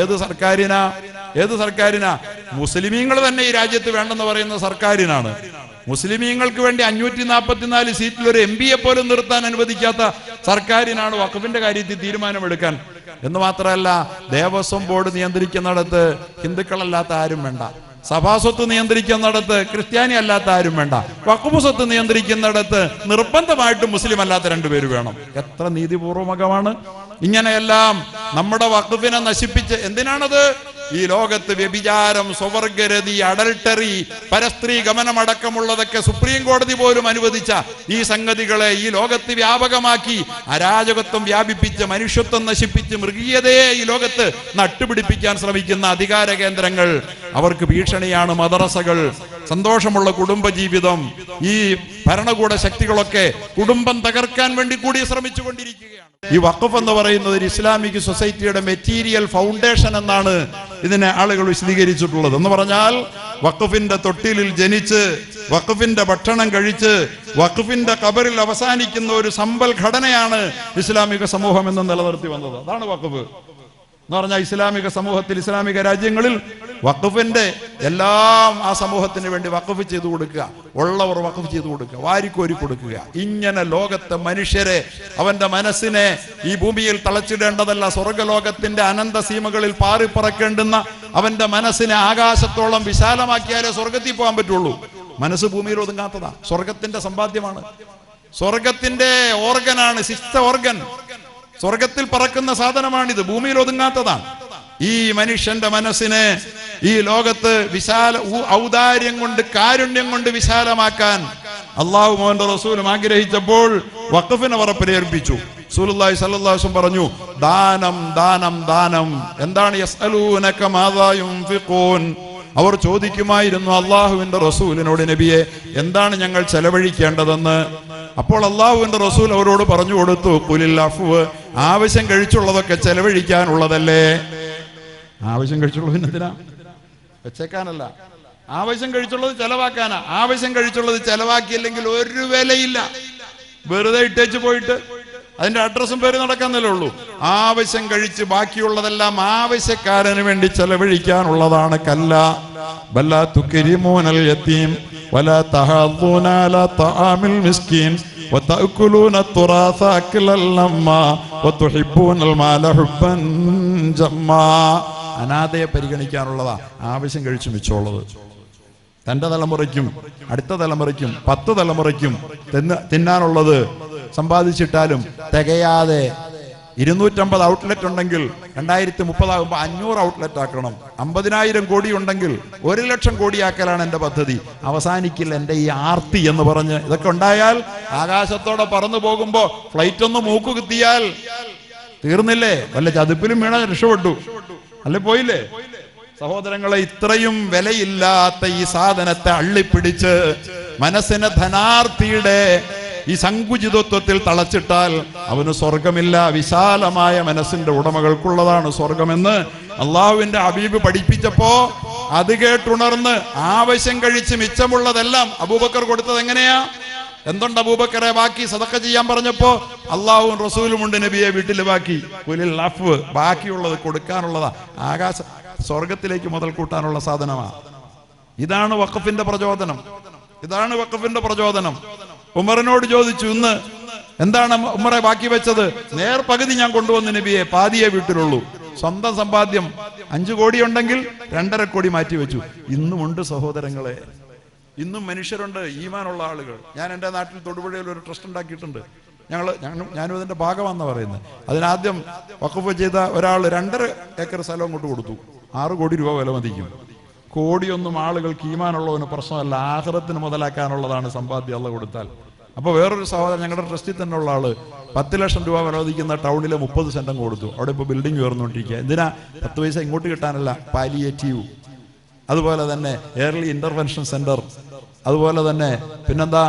ഏത് സർക്കാരിനാ? മുസ്ലിമീങ്ങൾ തന്നെ ഈ രാജ്യത്ത് വേണ്ടെന്ന് പറയുന്ന സർക്കാരിനാണ്. മുസ്ലിമീങ്ങൾക്ക് വേണ്ടി 544 സീറ്റിൽ ഒരു MP പോലും നിർത്താൻ അനുവദിക്കാത്ത സർക്കാരിനാണ് വഖഫിന്റെ കാര്യത്തിൽ തീരുമാനമെടുക്കാൻ. എന്ന് മാത്രമല്ല, ദേവസ്വം ബോർഡ് നിയന്ത്രിക്കുന്നിടത്ത് ഹിന്ദുക്കളല്ലാത്ത ആരും വേണ്ട, സഭാസ്വത്ത് നിയന്ത്രിക്കുന്നിടത്ത് ക്രിസ്ത്യാനി അല്ലാത്ത ആരും വേണ്ട, വഖഫ് സ്വത്ത് നിയന്ത്രിക്കുന്നിടത്ത് നിർബന്ധമായിട്ടും മുസ്ലിം അല്ലാത്ത 2 പേര് വേണം. എത്ര നീതിപൂർവകമാണ്! ഇങ്ങനെയെല്ലാം നമ്മുടെ വഖഫിനെ നശിപ്പിച്ച് എന്തിനാണത്? ഈ ലോകത്ത് വ്യഭിചാരം, സ്വവർഗരതി, അഡൽട്ടറി, പരസ്ത്രീ ഗമനമടക്കമുള്ളതൊക്കെ സുപ്രീം കോടതി പോലും അനുവദിച്ച ഈ സംഗതികളെ ഈ ലോകത്ത് വ്യാപകമാക്കി അരാജകത്വം വ്യാപിപ്പിച്ച് മനുഷ്യത്വം നശിപ്പിച്ച് മൃഗീയതയെ ഈ ലോകത്ത് നട്ടുപിടിപ്പിക്കാൻ ശ്രമിക്കുന്ന അധികാര കേന്ദ്രങ്ങൾ, അവർക്ക് ഭീഷണിയാണ് മദ്രസകൾ. സന്തോഷമുള്ള കുടുംബജീവിതം, ഈ ഭരണകൂട ശക്തികളൊക്കെ കുടുംബം തകർക്കാൻ വേണ്ടി കൂടി ശ്രമിച്ചുകൊണ്ടിരിക്കുകയാണ്. ഈ വഖഫ് എന്ന് പറയുന്നത് ഒരു ഇസ്ലാമിക് സൊസൈറ്റിയുടെ മെറ്റീരിയൽ ഫൗണ്ടേഷൻ എന്നാണ് ഇതിനെ ആളുകൾ വിശദീകരിച്ചിട്ടുള്ളത്. എന്ന് പറഞ്ഞാൽ വഖഫിന്റെ തൊട്ടിലിൽ ജനിച്ച് വഖഫിന്റെ ഭക്ഷണം കഴിച്ച് വഖഫിന്റെ ഖബറിൽ അവസാനിക്കുന്ന ഒരു സമ്പൽ ഘടനയാണ് ഇസ്ലാമിക സമൂഹം എന്ന് നിലനിർത്തി വന്നത്. അതാണ് വഖഫ് എന്ന് പറഞ്ഞാൽ ഇസ്ലാമിക സമൂഹത്തിൽ, ഇസ്ലാമിക രാജ്യങ്ങളിൽ വഖഫിന്റെ എല്ലാം ആ സമൂഹത്തിന് വേണ്ടി വഖഫ് ചെയ്തു കൊടുക്കുക, ഉള്ളവർ വഖഫ് ചെയ്തു കൊടുക്കുക, വാരിക്കോരി കൊടുക്കുക. ഇങ്ങനെ ലോകത്തെ മനുഷ്യരെ, അവന്റെ മനസ്സിനെ ഈ ഭൂമിയിൽ തളച്ചിടേണ്ടതല്ല, സ്വർഗലോകത്തിന്റെ അനന്ത സീമകളിൽ പാറിപ്പറക്കേണ്ടുന്ന അവന്റെ മനസ്സിനെ ആകാശത്തോളം വിശാലമാക്കിയാലേ സ്വർഗത്തിൽ പോകാൻ പറ്റുള്ളൂ. മനസ്സ് ഭൂമിയിൽ ഒതുങ്ങാത്തതാ, സ്വർഗത്തിന്റെ സമ്പാദ്യമാണ്, സ്വർഗത്തിന്റെ ഓർഗനാണ്, സിക്സ്ത് ഓർഗൻ. സ്വർഗത്തിൽ പറക്കുന്ന സാധനമാണിത്, ഭൂമിയിൽ ഒതുങ്ങാത്തതാണ്. ഈ മനുഷ്യന്റെ മനസ്സിനെ ഈ ലോകത്ത് ഔദാര്യം കൊണ്ട്, കാരുണ്യം കൊണ്ട് വിശാലമാക്കാൻ അള്ളാഹു മോഹന്റെ റസൂലും ആഗ്രഹിച്ചപ്പോൾ വഖഫിനെ അവർ പ്രേരിപ്പിച്ചു. റസൂലുള്ളാഹി സ്വല്ലല്ലാഹു അലൈഹി വസല്ലം പറഞ്ഞു, ദാനം ദാനം ദാനം. എന്താണ്? യസ്അലൂനക മാദാ യുൻഫിഖൂൻ. അവർ ചോദിക്കുമായിരുന്നു അള്ളാഹുവിന്റെ റസൂലിനോട്, നബിയെ എന്താണ് ഞങ്ങൾ ചെലവഴിക്കേണ്ടതെന്ന്. അപ്പോൾ അള്ളാഹുവിന്റെ റസൂൽ അവരോട് പറഞ്ഞു കൊടുത്തു, ഖുലിൽ അഫ്വ്, ആവശ്യം കഴിച്ചുള്ളതൊക്കെ ചെലവഴിക്കാനുള്ളതല്ലേ. ആവശ്യം കഴിച്ചുള്ളത് എന്തിനാ? വെച്ചേക്കാനല്ല, ആവശ്യം കഴിച്ചുള്ളത് ചെലവാക്കാനാ. ആവശ്യം കഴിച്ചുള്ളത് ചെലവാക്കിയില്ലെങ്കിൽ ഒരു വിലയില്ല, വെറുതെ ഇട്ടേച്ച് പോയിട്ട് അതിന്റെ അഡ്രസ്സും പേര് നടക്കാന്നല്ലേ ഉള്ളൂ. ആവശ്യം കഴിച്ച് ബാക്കിയുള്ളതെല്ലാം ആവശ്യക്കാരന് വേണ്ടി ചെലവഴിക്കാനുള്ളതാണ്. കല്ല ബല്ലാ തുക്രിമൂനൽ യതീം വലാ തഹദ്ദൂന അലാ തആമിൽ മിസ്കീൻ വതഅകുലൂന തുറാസ അക്ലൽ ലമ്മാ വതുഹിബ്ബൂനൽ മാല ഹുബ്ബൻ ജമ്മാ. അനാഥയെ പരിഗണിക്കാനുള്ളതാ ആവശ്യം കഴിച്ചു മിച്ചമുള്ളത്. തന്റെ തലമുറയ്ക്കും അടുത്ത തലമുറയ്ക്കും 10 തലമുറയ്ക്കും തിന്നാനുള്ളത് സമ്പാദിച്ചിട്ടാലും തികയാതെ 250 ഔട്ട്ലെറ്റ് ഉണ്ടെങ്കിൽ 2030 ആകുമ്പോൾ 500 ഔട്ട്ലെറ്റ് ആക്കണം. 50,000 കോടി ഉണ്ടെങ്കിൽ 1,00,000 കോടിയാക്കലാണ് എന്റെ പദ്ധതി. അവസാനിക്കില്ല എന്റെ ഈ ആർത്തി എന്ന് പറഞ്ഞ് ഇതൊക്കെ ഉണ്ടായാൽ ആകാശത്തോടെ പറന്നു പോകുമ്പോ ഫ്ലൈറ്റ് ഒന്ന് മൂക്കു കുത്തിയാൽ തീർന്നില്ലേ? വല്ല ചതുപ്പിലും വീണ രക്ഷപ്പെട്ടു, അല്ലെ പോയില്ലേ? സഹോദരങ്ങളെ, ഇത്രയും വിലയില്ലാത്ത ഈ സാധനത്തെ അള്ളിപ്പിടിച്ച് മനസ്സിനെ ധനാർത്ഥിയുടെ ഈ സങ്കുചിതത്വത്തിൽ തളച്ചിട്ടാൽ അവന് സ്വർഗമില്ല. വിശാലമായ മനസ്സിന്റെ ഉടമകൾക്കുള്ളതാണ് സ്വർഗമെന്ന് അള്ളാഹുവിന്റെ ഹബീബ് പഠിപ്പിച്ചപ്പോ അത് കേട്ടുണർന്ന് ആവശ്യം കഴിച്ച് മിച്ചമുള്ളതെല്ലാം അബൂബക്കർ കൊടുത്തത് എങ്ങനെയാ? എന്തുണ്ട് അബൂബക്കറെ ബാക്കി സദഖ ചെയ്യാൻ പറഞ്ഞപ്പോ അള്ളാഹുവും റസൂലും ഉണ്ട് നബിയെ വീട്ടിൽ ബാക്കി. ഖുലിൽ അഫ്വ്, ബാക്കിയുള്ളത് കൊടുക്കാനുള്ളതാ. ആകാശ സ്വർഗത്തിലേക്ക് മുതൽ കൂട്ടാനുള്ള സാധനമാ. ഇതാണ് വഖഫിന്റെ പ്രചോദനം, ഇതാണ് വഖഫിന്റെ പ്രചോദനം. ഉമറിനോട് ചോദിച്ചു, ഇന്ന് എന്താണ് ഉമറെ ബാക്കി വെച്ചത്? നേർ പകുതി ഞാൻ കൊണ്ടുവന്നു നബിയെ, പാതിയെ വീട്ടിലുള്ളൂ. സ്വന്തം സമ്പാദ്യം 5 കോടി ഉണ്ടെങ്കിൽ 2.5 കോടി മാറ്റി വെച്ചു. ഇന്നുമുണ്ട് സഹോദരങ്ങളെ, ഇന്നും മനുഷ്യരുണ്ട്, ഈമാനുള്ള ആളുകൾ. ഞാൻ എൻ്റെ നാട്ടിൽ തൊടുപുഴയിൽ ഒരു ട്രസ്റ്റ് ഉണ്ടാക്കിയിട്ടുണ്ട്. ഞാനും അതിന്റെ ഭാഗമാണെന്ന് പറയുന്നത്. അതിനാദ്യം വഖഫ് ചെയ്ത ഒരാൾ 2.5 ഏക്കർ സ്ഥലം അങ്ങോട്ട് കൊടുത്തു. 6 കോടി രൂപ വില മതിക്കും. കോടിയൊന്നും ആളുകൾക്ക് ഈമാനുള്ളവന് പ്രശ്നമല്ല, ആഖിറത്തിന് മുതലാക്കാനുള്ളതാണ് സമ്പാദ്യം അള്ളാഹ് കൊടുത്താൽ. അപ്പൊ വേറൊരു സഹോദരൻ ഞങ്ങളുടെ ട്രസ്റ്റിൽ തന്നെ ഉള്ള ആള് 10 ലക്ഷം രൂപ വില മതിക്കുന്ന ടൗണിലെ 30 സെന്റും കൊടുത്തു. അവിടെ ഇപ്പൊ ബിൽഡിംഗ് ഉയർന്നുകൊണ്ടിരിക്കുക. എന്തിനാ? 10 പൈസ ഇങ്ങോട്ട് കിട്ടാനല്ല, പാലിയേറ്റീവ്, അതുപോലെ തന്നെ ഏർലി ഇന്റർവെൻഷൻ സെന്റർ, അതുപോലെ തന്നെ പിന്നെന്താ,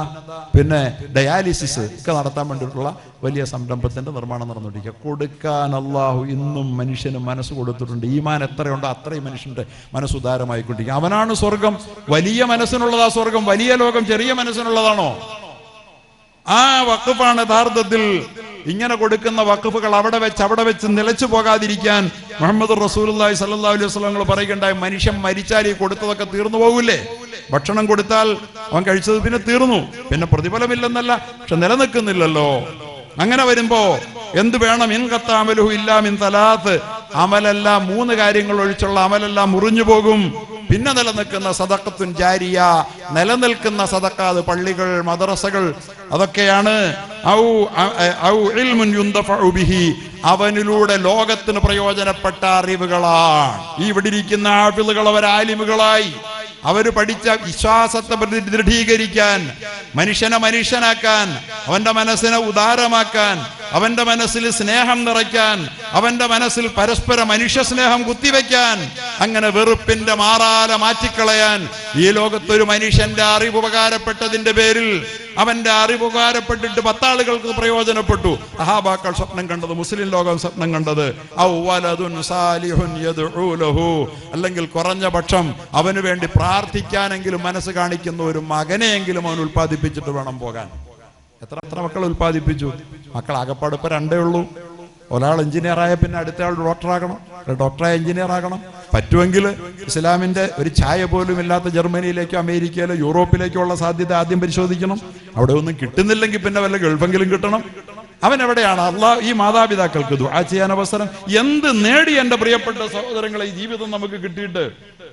പിന്നെ ഡയാലിസിസ് ഒക്കെ നടത്താൻ വേണ്ടിയിട്ടുള്ള വലിയ സംരംഭത്തിന്റെ നിർമ്മാണം നടന്നുകൊണ്ടിരിക്കുക. കൊടുക്കാൻ അള്ളാഹു ഇന്നും മനുഷ്യന് മനസ്സ് കൊടുത്തിട്ടുണ്ട്. ഈമാൻ എത്രയുണ്ടോ അത്രയും മനുഷ്യന്റെ മനസ്സ് ഉദാരമായിക്കൊണ്ടിരിക്കുക. അവനാണ് സ്വർഗം. വലിയ മനസ്സിനുള്ളതാ സ്വർഗം. വലിയ ലോകം ചെറിയ മനസ്സിനുള്ളതാണോ? ആ വഖഫാണ് യഥാർത്ഥത്തിൽ ഇങ്ങനെ കൊടുക്കുന്ന വഖഫുകൾ അവിടെ വെച്ച് നിലച്ചു പോകാതിരിക്കാൻ മുഹമ്മദ് റസൂലുള്ളാഹി സ്വല്ലല്ലാഹു അലൈഹി വസല്ലം പറയുകയുണ്ടായി, മനുഷ്യൻ മരിച്ചാൽ ഈ കൊടുത്തതൊക്കെ തീർന്നു പോകൂലേ? ഭക്ഷണം കൊടുത്താൽ അവൻ കഴിച്ചത് പിന്നെ തീർന്നു, പിന്നെ പ്രതിഫലമില്ലെന്നല്ല, പക്ഷെ നിലനിൽക്കുന്നില്ലല്ലോ. അങ്ങനെ വരുമ്പോ എന്ത് വേണം? ഇൻഖത്താമലുഹു ഇല്ലാ മിൻ തലാത്ത്, അമലെല്ലാം 3 കാര്യങ്ങൾ ഒഴിച്ചുള്ള അമലെല്ലാം മുറിഞ്ഞു പോകും. പിന്നെ നിലനിൽക്കുന്ന സദഖത്തുൻ ജാരിയ, നിലനിൽക്കുന്ന സദഖ, അത് പള്ളികൾ, മദ്രസകൾ, അതൊക്കെയാണ്. ഔ ഇൽമുൻ യുന്തഫഉ ബിഹി, അവനിലൂടെ ലോകത്തിന് പ്രയോജനപ്പെട്ട അറിവുകളാണ്. ഈ ഇവിടെ ഇരിക്കുന്ന ഹാഫിളുകൾ അവർ ആലിമുകളായി, അവര് പഠിച്ച വിശ്വാസത്തെ ദൃഢീകരിക്കാൻ, മനുഷ്യനെ മനുഷ്യനാക്കാൻ, അവന്റെ മനസ്സിനെ ഉദാരമാക്കാൻ, അവന്റെ മനസ്സിൽ സ്നേഹം നിറയ്ക്കാൻ, അവന്റെ മനസ്സിൽ പരസ്പര മനുഷ്യ സ്നേഹം കുത്തിവെക്കാൻ, അങ്ങനെ വെറുപ്പിന്റെ മാറാല മാറ്റിക്കളയാൻ. ഈ ലോകത്തൊരു മനുഷ്യന്റെ അറിവ് ഉപകാരപ്പെട്ടതിന്റെ പേരിൽ, അവന്റെ അറിവ് ഉപകാരപ്പെട്ടിട്ട് 10 ആളുകൾക്ക് പ്രയോജനപ്പെട്ടു. സഹാബാക്കൾ സ്വപ്നം കണ്ടത്, മുസ്ലിം ലോകം സ്വപ്നം കണ്ടത്, ഔ വലദുൻ സാലിഹുൻ യദ്ഉ ലഹു, അല്ലെങ്കിൽ കുറഞ്ഞ പക്ഷം അവന് വേണ്ടി പ്രാർത്ഥിക്കാനെങ്കിലും മനസ്സ് കാണിക്കുന്ന ഒരു മകനെയെങ്കിലും അവൻ ഉൽപ്പാദിപ്പിച്ചിട്ട് വേണം പോകാൻ. എത്ര മക്കൾ ഉൽപ്പാദിപ്പിച്ചു? മക്കൾ ആകപ്പാട് ഇപ്പൊ 2 ഉള്ളൂ. ഒരാൾ എഞ്ചിനീയർ ആയ പിന്നെ അടുത്ത ആൾ ഡോക്ടറാകണം, ഡോക്ടറായ എഞ്ചിനീയർ ആകണം. പറ്റുമെങ്കിൽ ഇസ്ലാമിന്റെ ഒരു ഛായ പോലും ഇല്ലാത്ത ജർമ്മനിയിലേക്കോ അമേരിക്കയിലോ യൂറോപ്പിലേക്കോ ഉള്ള സാധ്യത ആദ്യം പരിശോധിക്കണം. അവിടെ ഒന്നും കിട്ടുന്നില്ലെങ്കിൽ പിന്നെ വല്ല ഗൾഫെങ്കിലും കിട്ടണം. അവൻ എവിടെയാണ്? അള്ളാഹ് ഈ മാതാപിതാക്കൾക്ക് ദുആ ചെയ്യാൻ അവസരം. എന്ത് നേടി എൻ്റെ പ്രിയപ്പെട്ട സഹോദരങ്ങളെ, ഈ ജീവിതം നമുക്ക് കിട്ടിയിട്ട്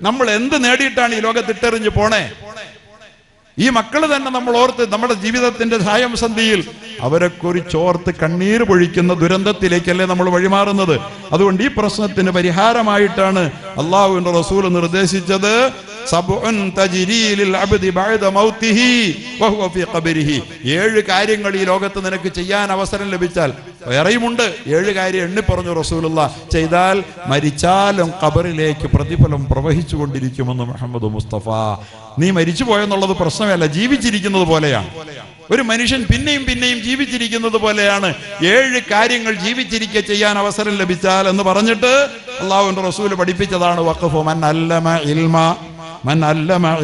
നമ്മൾ എന്ത് നേടിയിട്ടാണ് ഈ ലോകത്തിട്ടെറിഞ്ഞ് പോണേ? ഈ മക്കള് തന്നെ നമ്മൾ ഓർത്ത് നമ്മുടെ ജീവിതത്തിന്റെ സായംസന്ധിയിൽ അവരെ കുറിച്ചോർത്ത് കണ്ണീര് പൊഴിക്കുന്ന ദുരന്തത്തിലേക്കല്ലേ നമ്മൾ വഴിമാറുന്നത്. അതുകൊണ്ട് ഈ പ്രശ്നത്തിന് പരിഹാരമായിട്ടാണ് അല്ലാഹുവിന്റെ റസൂൽ നിർദ്ദേശിച്ചത്, 7 കാര്യങ്ങൾ ഈ ലോകത്ത് നിനക്ക് ചെയ്യാൻ അവസരം ലഭിച്ചാൽ, വേറെയുമുണ്ട് 7 കാര്യം എണ്ണി പറഞ്ഞു റസൂലുള്ളാഹ്, ചെയ്താൽ മരിച്ചാലും ഖബറിലേക്ക് പ്രതിഫലം പ്രവഹിച്ചു കൊണ്ടിരിക്കുമെന്ന് മുഹമ്മദ് മുസ്തഫ. നീ മരിച്ചു പോയെന്നുള്ളത് പ്രശ്നമല്ല, ജീവിച്ചിരിക്കുന്നത് പോലെയാണ്. ഒരു മനുഷ്യൻ പിന്നെയും പിന്നെയും ജീവിച്ചിരിക്കുന്നത് പോലെയാണ്. 7 കാര്യങ്ങൾ ജീവിച്ചിരിക്കെ ചെയ്യാൻ അവസരം ലഭിച്ചാൽ എന്ന് പറഞ്ഞിട്ട് അല്ലാഹുവിന്റെ റസൂൽ പഠിപ്പിച്ചതാണ് വഖഫ്. മൻ അല്ലമ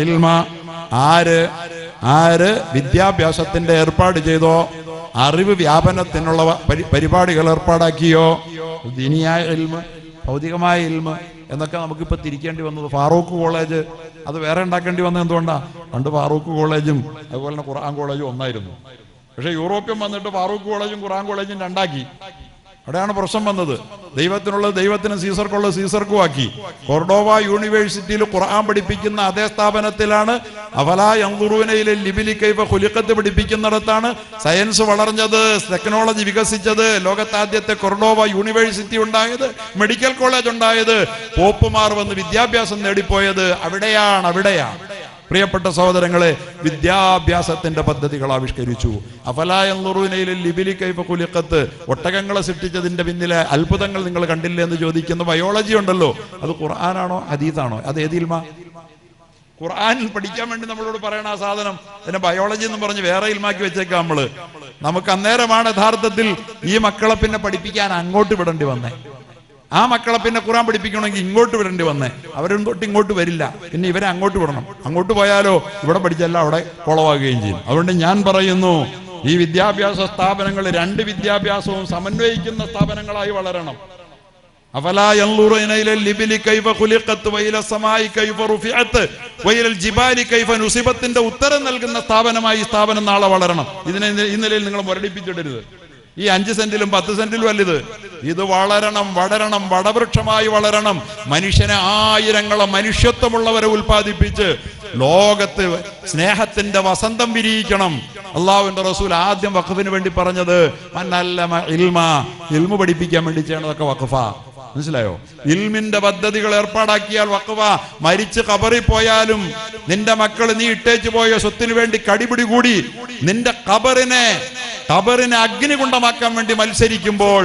ഇൽമ, ആര് വിദ്യാഭ്യാസത്തിന്റെ ഏർപ്പാട് ചെയ്തോ, അറിവ് വ്യാപനത്തിനുള്ള പരിപാടികൾ ഏർപ്പാടാക്കിയോ, ദീനിയായ ഇൽമ്, ഭൗതികമായ ഇൽമ് എന്നൊക്കെ നമുക്കിപ്പോൾ തിരിക്കേണ്ടി വന്നത്. ഫാറൂഖ് കോളേജ് അത് വേറെ ഉണ്ടാക്കേണ്ടി വന്നത് എന്തുകൊണ്ടാണ്? പണ്ട് ഫാറൂഖ് കോളേജും അതുപോലെ തന്നെ ഖുർആൻ കോളേജും ഒന്നായിരുന്നു. പക്ഷെ യൂറോപ്യൻ വന്നിട്ട് ഫാറൂഖ് കോളേജും ഖുർആൻ കോളേജും 2 ആക്കി. അവിടെയാണ് പ്രശ്നം വന്നത്. ദൈവത്തിനുള്ളത് ദൈവത്തിനും സീസർക്കുള്ളത് സീസർക്കും ആക്കി. കൊർഡോവ യൂണിവേഴ്സിറ്റിയിൽ ഖുർആൻ പഠിപ്പിക്കുന്ന അതേ സ്ഥാപനത്തിലാണ് അഫലാ യൻദുറൂന ഇലൽ ഇബ്ലി കൈഫ ഖുലിഖത്ത് പഠിപ്പിക്കുന്നിടത്താണ് സയൻസ് വളർന്നത്, ടെക്നോളജി വികസിച്ചത്, ലോകത്താദ്യത്തെ കൊർഡോവ യൂണിവേഴ്സിറ്റി ഉണ്ടായത്, മെഡിക്കൽ കോളേജ് ഉണ്ടായത്, പോപ്പുമാർ വന്ന് വിദ്യാഭ്യാസം നേടിപ്പോയത് അവിടെയാണ്. പ്രിയപ്പെട്ട സഹോദരങ്ങളെ, വിദ്യാഭ്യാസത്തിന്റെ പദ്ധതികൾ ആവിഷ്കരിച്ചു. അഫലാ യൻദുറൂന ഇലൽ ഇബ്ലി കൈഫ ഖുലിഖത്ത്, ഒട്ടകങ്ങളെ സൃഷ്ടിച്ചതിന്റെ പിന്നിലെ അത്ഭുതങ്ങൾ നിങ്ങൾ കണ്ടില്ലേ എന്ന് ചോദിക്കുന്ന ബയോളജി ഉണ്ടല്ലോ, അത് ഖുർആനാണോ ഹദീസാണോ? അത് ഏത് ഇൽമ? ഖുർആൻ പഠിക്കാൻ വേണ്ടി നമ്മളോട് പറയണ ആ സാധനം അതിനെ ബയോളജി എന്ന് പറഞ്ഞ് വേറെ ഇൽമാക്കി വെച്ചേക്കാം നമ്മള്. നമുക്ക് അന്നേരമാണ് യഥാർത്ഥത്തിൽ ഈ മക്കളെ പിന്നെ പഠിപ്പിക്കാൻ അങ്ങോട്ട് വിടേണ്ടി വന്നേ. ആ മക്കളെ പിന്നെ ഖുർആൻ പഠിപ്പിക്കണമെങ്കിൽ ഇങ്ങോട്ട് വിടേണ്ടി വന്നേ. അവരും തൊട്ട് ഇങ്ങോട്ട് വരില്ല, പിന്നെ ഇവരെ അങ്ങോട്ട് വിടണം. അങ്ങോട്ട് പോയാലോ ഇവിടെ പഠിച്ചല്ല അവിടെ കുളവാകുകയും ചെയ്യും. അതുകൊണ്ട് ഞാൻ പറയുന്നു, ഈ വിദ്യാഭ്യാസ സ്ഥാപനങ്ങൾ 2 വിദ്യാഭ്യാസവും സമന്വയിക്കുന്ന സ്ഥാപനങ്ങളായി വളരണം. അഫലാ യൻദുറൂന ഇലൽ ഇബ്ലി കൈഫ ഖുലിഖത്ത് വഇല സമാഇ കൈഫ റുഫിഅത്ത് വഇലൽ ജിബാലി കൈഫ നുസിബത്തിന്റെ ഉത്തരം നൽകുന്ന സ്ഥാപനമായി സ്ഥാപനം നാളെ വളരണം. ഇതിനെ ഈ നിലയിൽ നിങ്ങൾ മുരടിപ്പിച്ചിടരുത്. ഈ 5 സെന്റിലും 10 സെന്റിലും അല്ലിത്. ഇത് വളരണം, വടവൃക്ഷമായി വളരണം. മനുഷ്യനെ ആയിരങ്ങളെ മനുഷ്യത്വമുള്ളവരെ ഉൽപ്പാദിപ്പിച്ച് ലോകത്ത് സ്നേഹത്തിന്റെ വസന്തം വിരിയിക്കണം. അല്ലാഹുവിന്റെ റസൂൽ ആദ്യം വഖഫിന് വേണ്ടി പറഞ്ഞത് മന്നല്ലമ ഇൽമ, ഇൽമു പഠിപ്പിക്കാൻ വേണ്ടി ചെയ്യണതൊക്കെ വഖഫാ. മനസ്സിലായോ? ഇൽമിന്റെ പദ്ധതികൾ ഏർപ്പാടാക്കിയാൽ വഖഫ. മരിച്ച് ഖബറിൽ പോയാലും നിന്റെ മക്കൾ നീ ഇട്ടേച്ചു പോയ സ്വത്തിന് വേണ്ടി കടിപിടി കൂടി നിന്റെ ഖബറിനെ അഗ്നികുണ്ഡമാക്കാൻ വേണ്ടി മത്സരിക്കുമ്പോൾ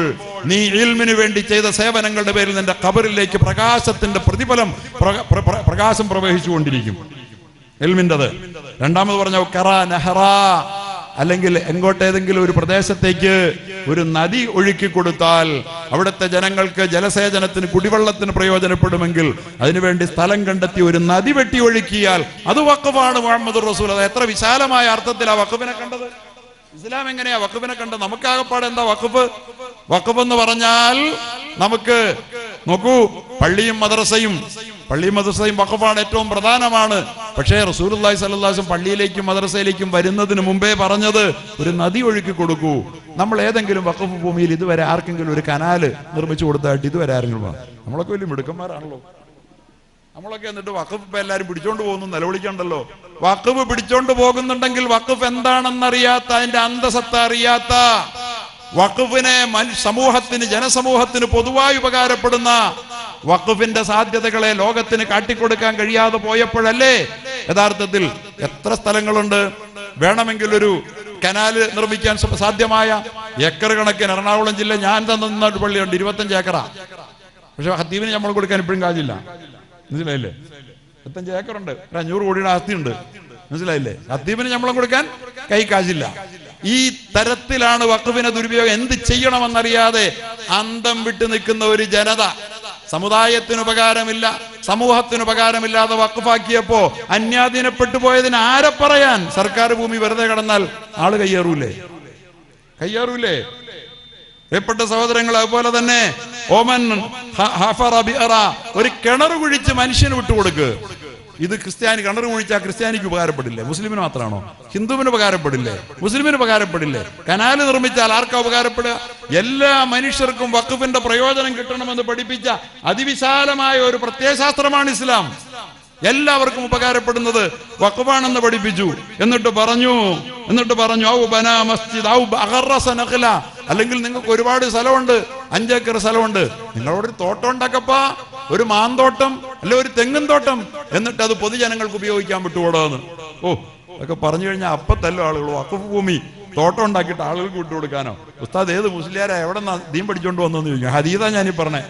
നീ ഇൽമിന് വേണ്ടി ചെയ്ത സേവനങ്ങളുടെ പേരിൽ നിന്റെ ഖബറിലേക്ക് പ്രകാശത്തിന്റെ പ്രതിഫലം പ്രകാശം പ്രവഹിച്ചുകൊണ്ടിരിക്കും. ഇൽമിൻ്റെത്. രണ്ടാമത് പറഞ്ഞ കറാ നെഹ്റാ, അല്ലെങ്കിൽ എങ്ങോട്ടേതെങ്കിലും ഒരു പ്രദേശത്തേക്ക് ഒരു നദി ഒഴുക്കി കൊടുത്താൽ അവിടുത്തെ ജനങ്ങൾക്ക് ജലസേചനത്തിന് കുടിവെള്ളത്തിന് പ്രയോജനപ്പെടുമെങ്കിൽ അതിനുവേണ്ടി സ്ഥലം കണ്ടെത്തി ഒരു നദി വെട്ടി ഒഴുക്കിയാൽ അത് വഖഫാണ്. മുഹമ്മദ് റസൂൽ അത് എത്ര വിശാലമായ അർത്ഥത്തിലാണ് വഖഫിനെ കണ്ടത്. ഇസ്ലാം എങ്ങനെയാ വഖഫിനെ കണ്ട? നമുക്കാകപ്പാടെ എന്താ വഖഫ്? വഖഫ് എന്ന് പറഞ്ഞാൽ നമുക്ക് നോക്കൂ, പള്ളിയും മദ്രസയും വഖഫാണ്, ഏറ്റവും പ്രധാനമാണ്. പക്ഷേ റസൂലുള്ളാഹി സ്വല്ലല്ലാഹു അലൈഹി വസല്ലം പള്ളിയിലേക്കും മദ്രസയിലേക്കും വരുന്നതിന് മുമ്പേ പറഞ്ഞത് ഒരു നദി ഒഴുക്കി കൊടുക്കൂ. നമ്മൾ ഏതെങ്കിലും വഖഫ് ഭൂമിയിൽ ഇതുവരെ ആർക്കെങ്കിലും ഒരു കനാല് നിർമ്മിച്ചു കൊടുത്തായിട്ട് ഇതുവരെ ആരെങ്കിലും? നമ്മളൊക്കെ വലിയ മിടുക്കന്മാരാണല്ലോ. നമ്മളൊക്കെ എന്നിട്ട് വഖഫ് ഇപ്പൊ എല്ലാരും പിടിച്ചോണ്ട് പോകുന്നു, നിലവിളിക്കണ്ടല്ലോ. വഖഫ് പിടിച്ചോണ്ട് പോകുന്നുണ്ടെങ്കിൽ വഖഫ് എന്താണെന്നറിയാത്ത, അതിന്റെ അന്തസത്ത അറിയാത്ത, വഖഫിനെ സമൂഹത്തിന്, ജനസമൂഹത്തിന് പൊതുവായി ഉപകാരപ്പെടുന്ന വഖഫിന്റെ സാധ്യതകളെ ലോകത്തിന് കാട്ടിക്കൊടുക്കാൻ കഴിയാതെ പോയപ്പോഴല്ലേ യഥാർത്ഥത്തിൽ എത്ര സ്ഥലങ്ങളുണ്ട് വേണമെങ്കിൽ ഒരു കനാല് നിർമ്മിക്കാൻ സാധ്യമായ ഏക്കർ കണക്കിന്. എറണാകുളം ജില്ല ഞാൻ തന്ന പള്ളിയുണ്ട്, 25 ഏക്കറാ. പക്ഷെ ഹത്തീബിന് നമ്മൾ കൊടുക്കാൻ ഇപ്പോഴും കാജില്ല, മനസ്സിലായില്ലേ? 25 ഏക്കറുണ്ട്, 500 കോടിയുടെ ആസ്തിയുണ്ട്, മനസ്സിലായില്ലേ? ഹത്തീബിന് ശമ്പളം കൊടുക്കാൻ കൈ കാശില്ല. ഈ തരത്തിലാണ് വഖഫിനെ ദുരുപയോഗം. എന്ത് ചെയ്യണമെന്നറിയാതെ അന്തം വിട്ടു നിൽക്കുന്ന ഒരു ജനത, സമുദായത്തിന് ഉപകാരമില്ല, സമൂഹത്തിന് ഉപകാരമില്ലാതെ വഖഫാക്കിയപ്പോ അന്യാധീനപ്പെട്ടു പോയതിന് ആരെ പറയാൻ? സർക്കാർ ഭൂമി വെറുതെ കിടന്നാൽ ആള് കയ്യേറൂലേ? പ്രിയപ്പെട്ട സഹോദരങ്ങൾ, അതുപോലെ തന്നെ ഓമൻ ഒരു കിണർ കുഴിച്ച് മനുഷ്യന് വിട്ടുകൊടുക്ക്. ഇത് ക്രിസ്ത്യാനി കിണർ കുഴിച്ചാൽ ക്രിസ്ത്യാനിക്ക് ഉപകാരപ്പെടില്ലേ? മുസ്ലിമിന് മാത്രമാണോ? ഹിന്ദുവിന് ഉപകാരപ്പെടില്ലേ? മുസ്ലിമിന് ഉപകാരപ്പെടില്ലേ? കനാല് നിർമ്മിച്ചാൽ ആർക്കാ ഉപകാരപ്പെടുക? എല്ലാ മനുഷ്യർക്കും വഖഫിന്റെ പ്രയോജനം കിട്ടണമെന്ന് പഠിപ്പിച്ച അതിവിശാലമായ ഒരു പ്രത്യയശാസ്ത്രമാണ് ഇസ്ലാം. എല്ലാവർക്കും ഉപകാരപ്പെടുന്നത് വഖഫാണെന്ന് പഠിപ്പിച്ചു. എന്നിട്ട് പറഞ്ഞു അല്ലെങ്കിൽ നിങ്ങൾക്ക് ഒരുപാട് സ്ഥലമുണ്ട്, 5 ഏക്കർ സ്ഥലമുണ്ട്, നിങ്ങളോടൊരു തോട്ടം ഉണ്ടാക്കപ്പാ, ഒരു മാന്തോട്ടം അല്ലെ ഒരു തെങ്ങും തോട്ടം, എന്നിട്ട് അത് പൊതുജനങ്ങൾക്ക് ഉപയോഗിക്കാൻ വിട്ടുകൂടാന്ന്. അതൊക്കെ പറഞ്ഞു കഴിഞ്ഞാൽ അപ്പത്തല്ലോ ആളുകൾ. വഖഫ് ഭൂമി തോട്ടം ഉണ്ടാക്കിയിട്ട് ആളുകൾക്ക് വിട്ടുകൊടുക്കാനോ? ഉസ്താദ് ഏത് മുസ്ലിയാരാ എവിടെ ദീൻ പഠിച്ചോണ്ട് വന്നെന്ന് ചോദിക്കും. ഹദീദാ ഞാനീ പറഞ്ഞേ.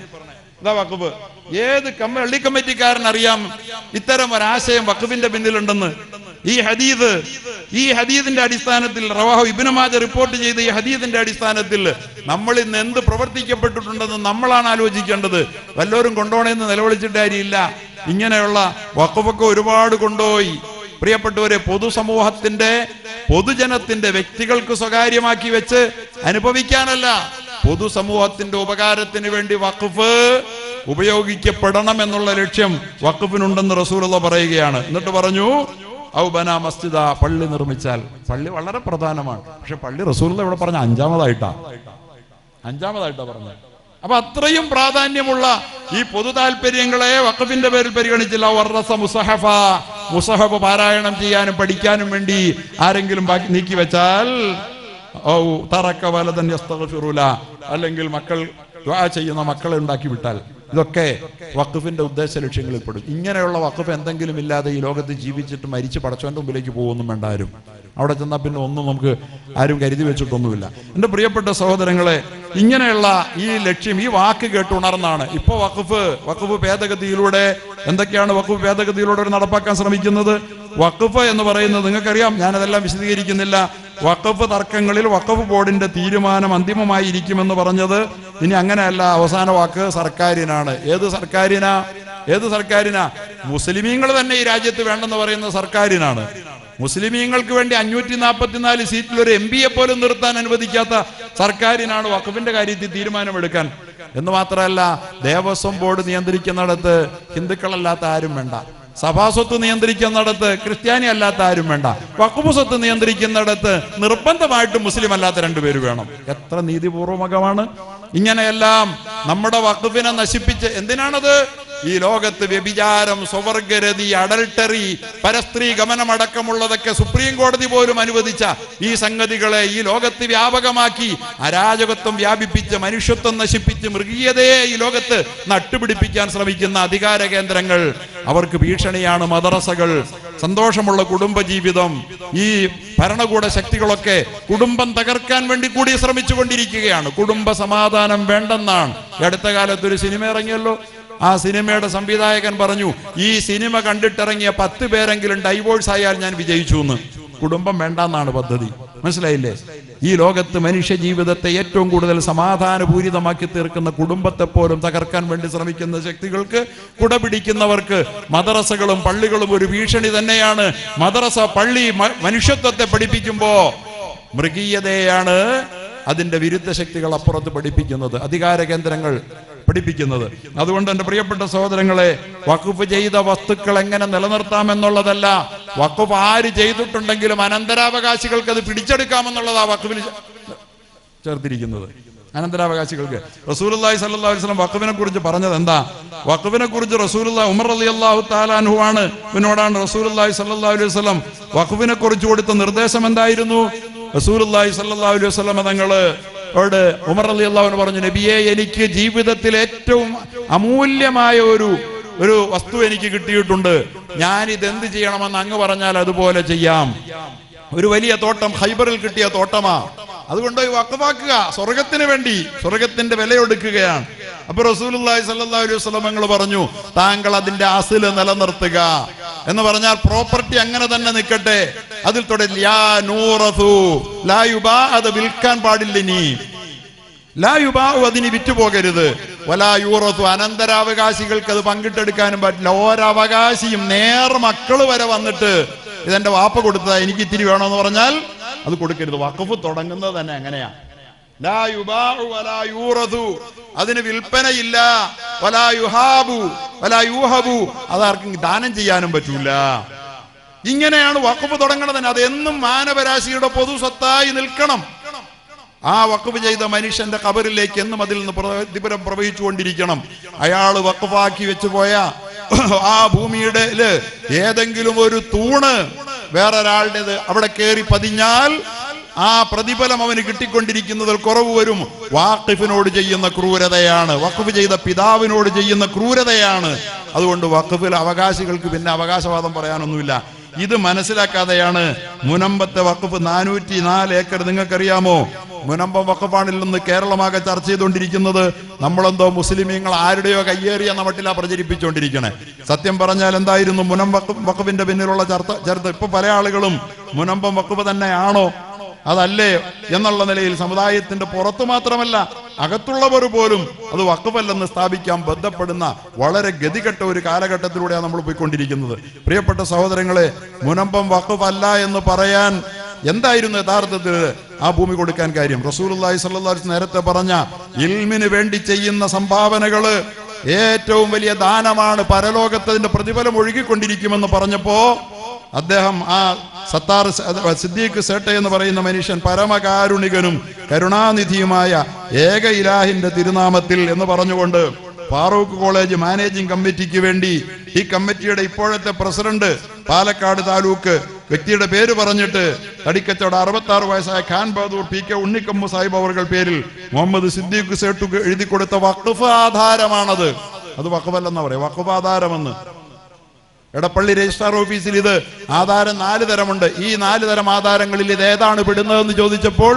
ഇതാ വഖഫ്. ഏത് പള്ളി കമ്മിറ്റിക്കാരൻ അറിയാം ഇത്തരം ഒരാശയം വഖഫിന്റെ പിന്നിലുണ്ടെന്ന്? ഈ ഹദീദിന്റെ അടിസ്ഥാനത്തിൽ, റവാഹു ഇബ്നു മാജ റിപ്പോർട്ട് ചെയ്ത ഈ ഹദീദിന്റെ അടിസ്ഥാനത്തിൽ നമ്മൾ ഇന്ന് എന്ത് പ്രവർത്തിക്കപ്പെട്ടിട്ടുണ്ടെന്ന് നമ്മളാണ് ആലോചിക്കേണ്ടത്. വല്ലവരും കൊണ്ടോണേന്ന് നിലവിളിച്ചിട്ട് കാര്യമില്ല. ഇങ്ങനെയുള്ള വഖഫൊക്കെ ഒരുപാട് കൊണ്ടുപോയി. പ്രിയപ്പെട്ടവരെ, പൊതുസമൂഹത്തിന്റെ, പൊതുജനത്തിന്റെ, വ്യക്തികൾക്ക് സ്വകാര്യമാക്കി വെച്ച് അനുഭവിക്കാനല്ല, പൊതുസമൂഹത്തിന്റെ ഉപകാരത്തിന് വേണ്ടി വഖഫ് ഉപയോഗിക്കപ്പെടണം എന്നുള്ള ലക്ഷ്യം വഖഫിനുണ്ടെന്ന് റസൂലുള്ളാഹി പറയുകയാണ്. എന്നിട്ട് പറഞ്ഞു ഔ ബനാ മസ്ജിദ, പള്ളി നിർമ്മിച്ചാൽ. പള്ളി വളരെ പ്രധാനമാണ്. പക്ഷെ പള്ളി റസൂലുള്ളാഹി ഇവിടെ പറഞ്ഞ അഞ്ചാമതായിട്ടാ പറഞ്ഞത്. അപ്പൊ അത്രയും പ്രാധാന്യമുള്ള ഈ പൊതു താല്പര്യങ്ങളെ വഖഫിന്റെ പേരിൽ പരിഗണിച്ചില്ല. വറസ മുസഹഫ, മുസഹഫ് പാരായണം ചെയ്യാനും പഠിക്കാനും വേണ്ടി ആരെങ്കിലും നീക്കി വെച്ചാൽ, ഔ തറക വലദൻ യസ്തഗ്ഫിറുല, അല്ലെങ്കിൽ മക്കൾ ദുആ ചെയ്യുന്ന മക്കളെ ഉണ്ടാക്കി വിട്ടാൽ, ഇതൊക്കെ വഖഫിന്റെ ഉദ്ദേശ ലക്ഷ്യങ്ങളിൽ പെടും. ഇങ്ങനെയുള്ള വഖഫ് എന്തെങ്കിലും ഇല്ലാതെ ഈ ലോകത്ത് ജീവിച്ചിട്ട് മരിച്ച് പടച്ചവന്റെ മുമ്പിലേക്ക് പോകുമൊന്നും വേണ്ട ആരും. അവിടെ ചെന്നാൽ പിന്നെ ഒന്നും നമുക്ക് ആരും കരുതി വെച്ചിട്ടൊന്നുമില്ല. എൻ്റെ പ്രിയപ്പെട്ട സഹോദരങ്ങളെ, ഇങ്ങനെയുള്ള ഈ ലക്ഷ്യം, ഈ വാക്ക് കേട്ട് ഉണർന്നാണ് ഇപ്പൊ വഖഫ് ഭേദഗതിയിലൂടെ എന്തൊക്കെയാണ് വഖഫ് ഭേദഗതിയിലൂടെ നടപ്പാക്കാൻ ശ്രമിക്കുന്നത്. വഖഫ് എന്ന് പറയുന്നത് നിങ്ങൾക്കറിയാം, ഞാനതെല്ലാം വിശദീകരിക്കുന്നില്ല. വഖഫ് തർക്കങ്ങളിൽ വഖഫ് ബോർഡിന്റെ തീരുമാനം അന്തിമമായി ഇരിക്കുമെന്ന് പറഞ്ഞത് ഇനി അങ്ങനെയല്ല. അവസാന വാക്ക് സർക്കാരിനാണ്. ഏത് സർക്കാരിനാ? മുസ്ലിമീങ്ങൾ തന്നെ ഈ രാജ്യത്ത് വേണ്ടെന്ന് പറയുന്ന സർക്കാരിനാണ്. മുസ്ലിമീങ്ങൾക്ക് വേണ്ടി 544 സീറ്റിൽ ഒരു MP പോലും നിർത്താൻ അനുവദിക്കാത്ത സർക്കാരിനാണ് വഖഫിന്റെ കാര്യത്തിൽ തീരുമാനമെടുക്കാൻ. എന്ന് മാത്രമല്ല, ദേവസ്വം ബോർഡ് നിയന്ത്രിക്കുന്നിടത്ത് ഹിന്ദുക്കളല്ലാത്ത ആരും വേണ്ട. സഭാസ്വത്ത് നിയന്ത്രിക്കുന്നിടത്ത് ക്രിസ്ത്യാനി അല്ലാത്ത ആരും വേണ്ട. വഖഫ് സ്വത്ത് നിയന്ത്രിക്കുന്നിടത്ത് നിർബന്ധമായിട്ടും മുസ്ലിം അല്ലാത്ത 2 പേര് വേണം. എത്ര നീതിപൂർവകമാണ്! ഇങ്ങനെയെല്ലാം നമ്മുടെ വഖഫിനെ നശിപ്പിച്ച് എന്തിനാണത്? ഈ ലോകത്ത് വ്യഭിചാരം, സ്വവർഗരതി, അഡൽട്ടറി, പരസ്ത്രീ ഗമനമടക്കമുള്ളതൊക്കെ സുപ്രീം കോടതി പോലും അനുവദിച്ച ഈ സംഗതികളെ ഈ ലോകത്ത് വ്യാപകമാക്കി അരാജകത്വം വ്യാപിപ്പിച്ച് മനുഷ്യത്വം നശിപ്പിച്ച് മൃഗീയതയെ ഈ ലോകത്ത് നട്ടുപിടിപ്പിക്കാൻ ശ്രമിക്കുന്ന അധികാര കേന്ദ്രങ്ങൾ, അവർക്ക് ഭീഷണിയാണ് മദ്രസകൾ. സന്തോഷമുള്ള കുടുംബജീവിതം, ഈ ഭരണകൂട ശക്തികളൊക്കെ കുടുംബം തകർക്കാൻ വേണ്ടി കൂടി ശ്രമിച്ചുകൊണ്ടിരിക്കുകയാണ്. കുടുംബ സമാധാനം വേണ്ടെന്നാണ്. അടുത്ത കാലത്ത് ഒരു സിനിമ ഇറങ്ങിയല്ലോ. ആ സിനിമയുടെ സംവിധായകൻ പറഞ്ഞു, ഈ സിനിമ കണ്ടിട്ടിറങ്ങിയ 10 പേരെങ്കിലും ഡൈവോഴ്സ് ആയാൽ ഞാൻ വിജയിച്ചു എന്ന്. കുടുംബം വേണ്ടെന്നാണ് പദ്ധതി. മനസ്സിലായില്ലേ? ഈ ലോകത്ത് മനുഷ്യ ജീവിതത്തെ ഏറ്റവും കൂടുതൽ സമാധാനപൂരിതമാക്കി തീർക്കുന്ന കുടുംബത്തെ പോലും തകർക്കാൻ വേണ്ടി ശ്രമിക്കുന്ന ശക്തികൾക്ക്, കുടപിടിക്കുന്നവർക്ക് മദ്രസകളും പള്ളികളും ഒരു ഭീഷണി തന്നെയാണ്. മദ്രസ, പള്ളി മനുഷ്യത്വത്തെ പഠിപ്പിക്കുമ്പോ മൃഗീയതയാണ് അതിന്റെ വിരുദ്ധ ശക്തികൾ അപ്പുറത്ത് പഠിപ്പിക്കുന്നത്, അധികാര കേന്ദ്രങ്ങൾ പഠിപ്പിക്കുന്നത്. അതുകൊണ്ട് എൻ്റെ പ്രിയപ്പെട്ട സഹോദരങ്ങളെ, വഖഫ് ചെയ്ത വസ്തുക്കൾ എങ്ങനെ നിലനിർത്താമെന്നുള്ളതല്ല, വഖഫ് ആര് ചെയ്തിട്ടുണ്ടെങ്കിലും അനന്തരാവകാശികൾക്ക് അത് പിടിച്ചെടുക്കാമെന്നുള്ളതാ വഖഫിൽ ചേർത്തിരിക്കുന്നത്. അനന്തരാവകാശികൾക്ക് റസൂലുള്ളാഹി സ്വല്ലല്ലാഹു അലൈഹി വസല്ലം വഖഫിനെ കുറിച്ച് പറഞ്ഞത് എന്താ? വഖഫിനെ കുറിച്ച് റസൂലുള്ളാഹി ഉമർ റളിയല്ലാഹു തആല അൻഹു ആണ് പിന്നോടാണ് റസൂലുള്ളാഹി സ്വല്ലല്ലാഹു അലൈഹി വസല്ലം വഖഫിനെ കുറിച്ച് കൊടുത്ത നിർദ്ദേശം എന്തായിരുന്നു? റസൂലുള്ളാഹി സ്വല്ലല്ലാഹു അലൈഹി വസല്ലം തങ്ങള് ഉമർ റളിയല്ലാഹു അൻഹു പറഞ്ഞു, നബിയെ, എനിക്ക് ജീവിതത്തിൽ ഏറ്റവും അമൂല്യമായ ഒരു വസ്തു എനിക്ക് കിട്ടിയിട്ടുണ്ട്. ഞാൻ ഇതെന്ത് ചെയ്യണമെന്ന് അങ്ങ് പറഞ്ഞാൽ അതുപോലെ ചെയ്യാം. ഒരു വലിയ തോട്ടം ഖൈബറിൽ കിട്ടിയ തോട്ടമാ, അതുകൊണ്ട് വഖഫാക്കുക, സ്വർഗത്തിന് വേണ്ടി, സ്വർഗത്തിന്റെ വിലയൊടുക്കുകയാണ്. അപ്പൊ റസൂലുള്ളാഹി സ്വല്ലല്ലാഹു അലൈഹി വസല്ലം തങ്ങൾ പറഞ്ഞു, താങ്കൾ അതിന്റെ അസ്ല് നിലനിർത്തുക എന്ന് പറഞ്ഞാൽ പ്രോപ്പർട്ടി അങ്ങനെ തന്നെ നിൽക്കട്ടെ. അതിൽ തുടങ്ങി യാ നൂറസു ലാ യുബാ, അത് വിൽക്കാൻ പാടില്ല. ഇനി ലാ യുബാ, അതിന് വിറ്റുപോകരുത്. വലാ യൂറസു, അനന്തരാവകാശികൾക്ക് അത് പങ്കിട്ടെടുക്കാനും പറ്റില്ല. ഓരവകാശിയും മക്കള് വരെ വന്നിട്ട് ഇതെന്റെ വാപ്പ കൊടുത്തതാ, എനിക്ക് ഇത്തിരി വേണമെന്ന് പറഞ്ഞാൽ അത് കൊടുക്കരുത്. വഖഫ് തുടങ്ങുന്നത് തന്നെ എങ്ങനെയാ? ലാ യുബാഉ വലാ യൂറസു, അതിന് വിൽപ്പനയില്ല. വലാ യുഹാബു വലാ യൂഹബു, അതാർക്കും ദാനം ചെയ്യാനും പറ്റൂല. ഇങ്ങനെയാണ് വഖഫ് തുടങ്ങണത് തന്നെ. അത് എന്നും മാനവരാശിയുടെ പൊതു സ്വത്തായി നിൽക്കണം. ആ വഖഫ് ചെയ്ത മനുഷ്യന്റെ ഖബറിലേക്ക് എന്നും അതിൽ നിന്ന് പ്രതിഫലം പ്രവഹിച്ചുകൊണ്ടിരിക്കണം. അയാൾ വഖഫാക്കി വെച്ചു പോയ ആ ഭൂമിയുടെ ഏതെങ്കിലും ഒരു തൂണ് വേറൊരാളുടേത് അവിടെ കയറി പതിഞ്ഞാൽ ആ പ്രതിഫലം അവന് കിട്ടിക്കൊണ്ടിരിക്കുന്നതിൽ കുറവ് വരും. വാഖിഫിനോട് ചെയ്യുന്ന ക്രൂരതയാണ്, വഖഫ് ചെയ്ത പിതാവിനോട് ചെയ്യുന്ന ക്രൂരതയാണ്. അതുകൊണ്ട് വഖഫിൽ അവകാശികൾക്ക് പിന്നെ അവകാശവാദം പറയാനൊന്നുമില്ല. ഇത് മനസ്സിലാക്കാതെയാണ് മുനമ്പത്തെ വഖഫ് 404 ഏക്കർ. നിങ്ങൾക്കറിയാമോ, മുനമ്പം വഖഫാണില്ലെന്ന് കേരളമാകെ ചർച്ച ചെയ്തുകൊണ്ടിരിക്കുന്നത്. നമ്മളെന്തോ മുസ്ലിമീങ്ങൾ ആരുടെയോ കയ്യേറിയ മട്ടിലാ പ്രചരിപ്പിച്ചുകൊണ്ടിരിക്കണേ. സത്യം പറഞ്ഞാൽ എന്തായിരുന്നു മുനം വഖഫിന്റെ പിന്നിലുള്ള ചർച്ച? ഇപ്പൊ പല ആളുകളും മുനമ്പം വഖഫ് തന്നെയാണോ അതല്ലേ എന്നുള്ള നിലയിൽ സമുദായത്തിന്റെ പുറത്ത് മാത്രമല്ല അകത്തുള്ളവർ പോലും അത് വഖഫല്ലെന്ന് സ്ഥാപിക്കാൻ ബന്ധപ്പെടുന്ന വളരെ ഗതികെട്ട ഒരു കാലഘട്ടത്തിലൂടെയാണ് നമ്മൾ പോയിക്കൊണ്ടിരിക്കുന്നത്. പ്രിയപ്പെട്ട സഹോദരങ്ങളെ, മുനമ്പം വഖഫ് അല്ല എന്ന് പറയാൻ എന്തായിരുന്നു യഥാർത്ഥത്തിൽ ആ ഭൂമി കൊടുക്കാൻ കാര്യം? റസൂലുള്ളാഹി സ്വല്ലല്ലാഹു അലൈഹി വസല്ലം നേരത്തെ പറഞ്ഞ ഇൽമിന് വേണ്ടി ചെയ്യുന്ന സംഭാവനകള് ഏറ്റവും വലിയ ദാനമാണ്, പരലോകത്തിന്റെ പ്രതിഫലം ഒഴുകിക്കൊണ്ടിരിക്കുമെന്ന് പറഞ്ഞപ്പോ അദ്ദേഹം ആ സത്താർ സിദ്ദീഖ് സേട്ട എന്ന് പറയുന്ന മനുഷ്യൻ പരമകാരുണികനും കരുണാനിധിയുമായ ഏക ഇലാഹിന്റെ തിരുനാമത്തിൽ എന്ന് പറഞ്ഞുകൊണ്ട് ഫാറൂഖ് കോളേജ് മാനേജിംഗ് കമ്മിറ്റിക്ക് വേണ്ടി ഈ കമ്മിറ്റിയുടെ ഇപ്പോഴത്തെ പ്രസിഡന്റ് പാലക്കാട് താലൂക്ക് വ്യക്തിയുടെ പേര് പറഞ്ഞിട്ട് തടിക്കച്ചവട 66 വയസ്സായ ഖാൻ ബഹദൂർ PK ഉണ്ണിക്കമ്മു സാഹിബ് അവരുടെ പേരിൽ മുഹമ്മദ് സിദ്ദീഖ് സേട്ടു എഴുതി കൊടുത്ത വഖഫ് ആധാരമാണത്. അത് വഖഫല്ലെന്നാ പറയാ, വഖഫ് ആധാരമെന്ന്. എടപ്പള്ളി രജിസ്ട്രാർ ഓഫീസിൽ ഇത് ആധാരം 4 തരമുണ്ട്. ഈ 4 തരം ആധാരങ്ങളിൽ ഇത് ഏതാണ് പെടുന്നതെന്ന് ചോദിച്ചപ്പോൾ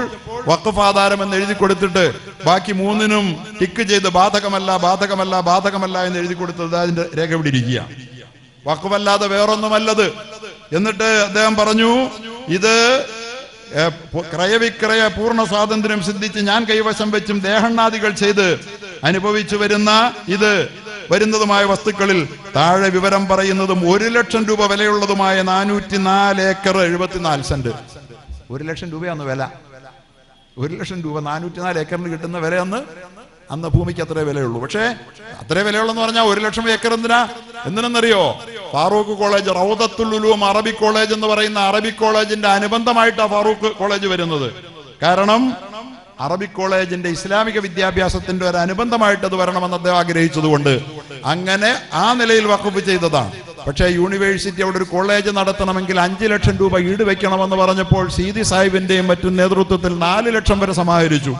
വഖഫ് ആധാരം എന്ന് എഴുതി കൊടുത്തിട്ട് ബാക്കി 3നും ടിക്ക് ചെയ്ത് ബാധകമല്ല ബാധകമല്ല ബാധകമല്ല എന്ന് എഴുതി കൊടുത്തത് അതിന്റെ രേഖ ഇവിടെ ഇരിക്കുക. വഖഫല്ലാതെ വേറൊന്നുമല്ലത്. എന്നിട്ട് അദ്ദേഹം പറഞ്ഞു, ഇത് ക്രയവിക്രയ പൂർണ്ണ സ്വാതന്ത്ര്യം സിദ്ധിച്ച് ഞാൻ കൈവശം വെച്ചും ദേഹണ്ണാദികൾ ചെയ്ത് അനുഭവിച്ചു വരുന്നതുമായ വസ്തുക്കളിൽ താഴെ വിവരം പറയുന്നതും 1 ലക്ഷം രൂപ വിലയുള്ളതുമായ 404 ഏക്കർ 74 സെന്റ്. 1 ലക്ഷം രൂപയാണ് വില. 1 ലക്ഷം രൂപ 404 ഏക്കറിന് കിട്ടുന്ന വില അന്ന് ഭൂമിക്ക് അത്രേ വിലയുള്ളൂ. പക്ഷേ അത്രേ വിലയുള്ളെന്ന് പറഞ്ഞാൽ 1 ലക്ഷം ഏക്കർ എന്തിനെന്നറിയോ? Farook college, Raudathul Uloom Arabic college എന്ന് പറയുന്ന അറബിക് കോളേജിന്റെ അനുബന്ധമായിട്ടാണ് ഫാറൂഖ് കോളേജ് വരുന്നത്. കാരണം അറബിക് കോളേജിന്റെ ഇസ്ലാമിക വിദ്യാഭ്യാസത്തിന്റെ ഒരു അനുബന്ധമായിട്ട് അത് വരണമെന്ന് അദ്ദേഹം ആഗ്രഹിച്ചതുകൊണ്ട് അങ്ങനെ ആ നിലയിൽ വഖഫ് ചെയ്തതാണ്. പക്ഷേ യൂണിവേഴ്സിറ്റി അവിടെ ഒരു കോളേജ് നടത്തണമെങ്കിൽ 5 ലക്ഷം രൂപ ഈട് വെക്കണമെന്ന് പറഞ്ഞപ്പോൾ സീതി സാഹിബിന്റെയും മറ്റും നേതൃത്വത്തിൽ 4 ലക്ഷം വരെ സമാഹരിച്ചു.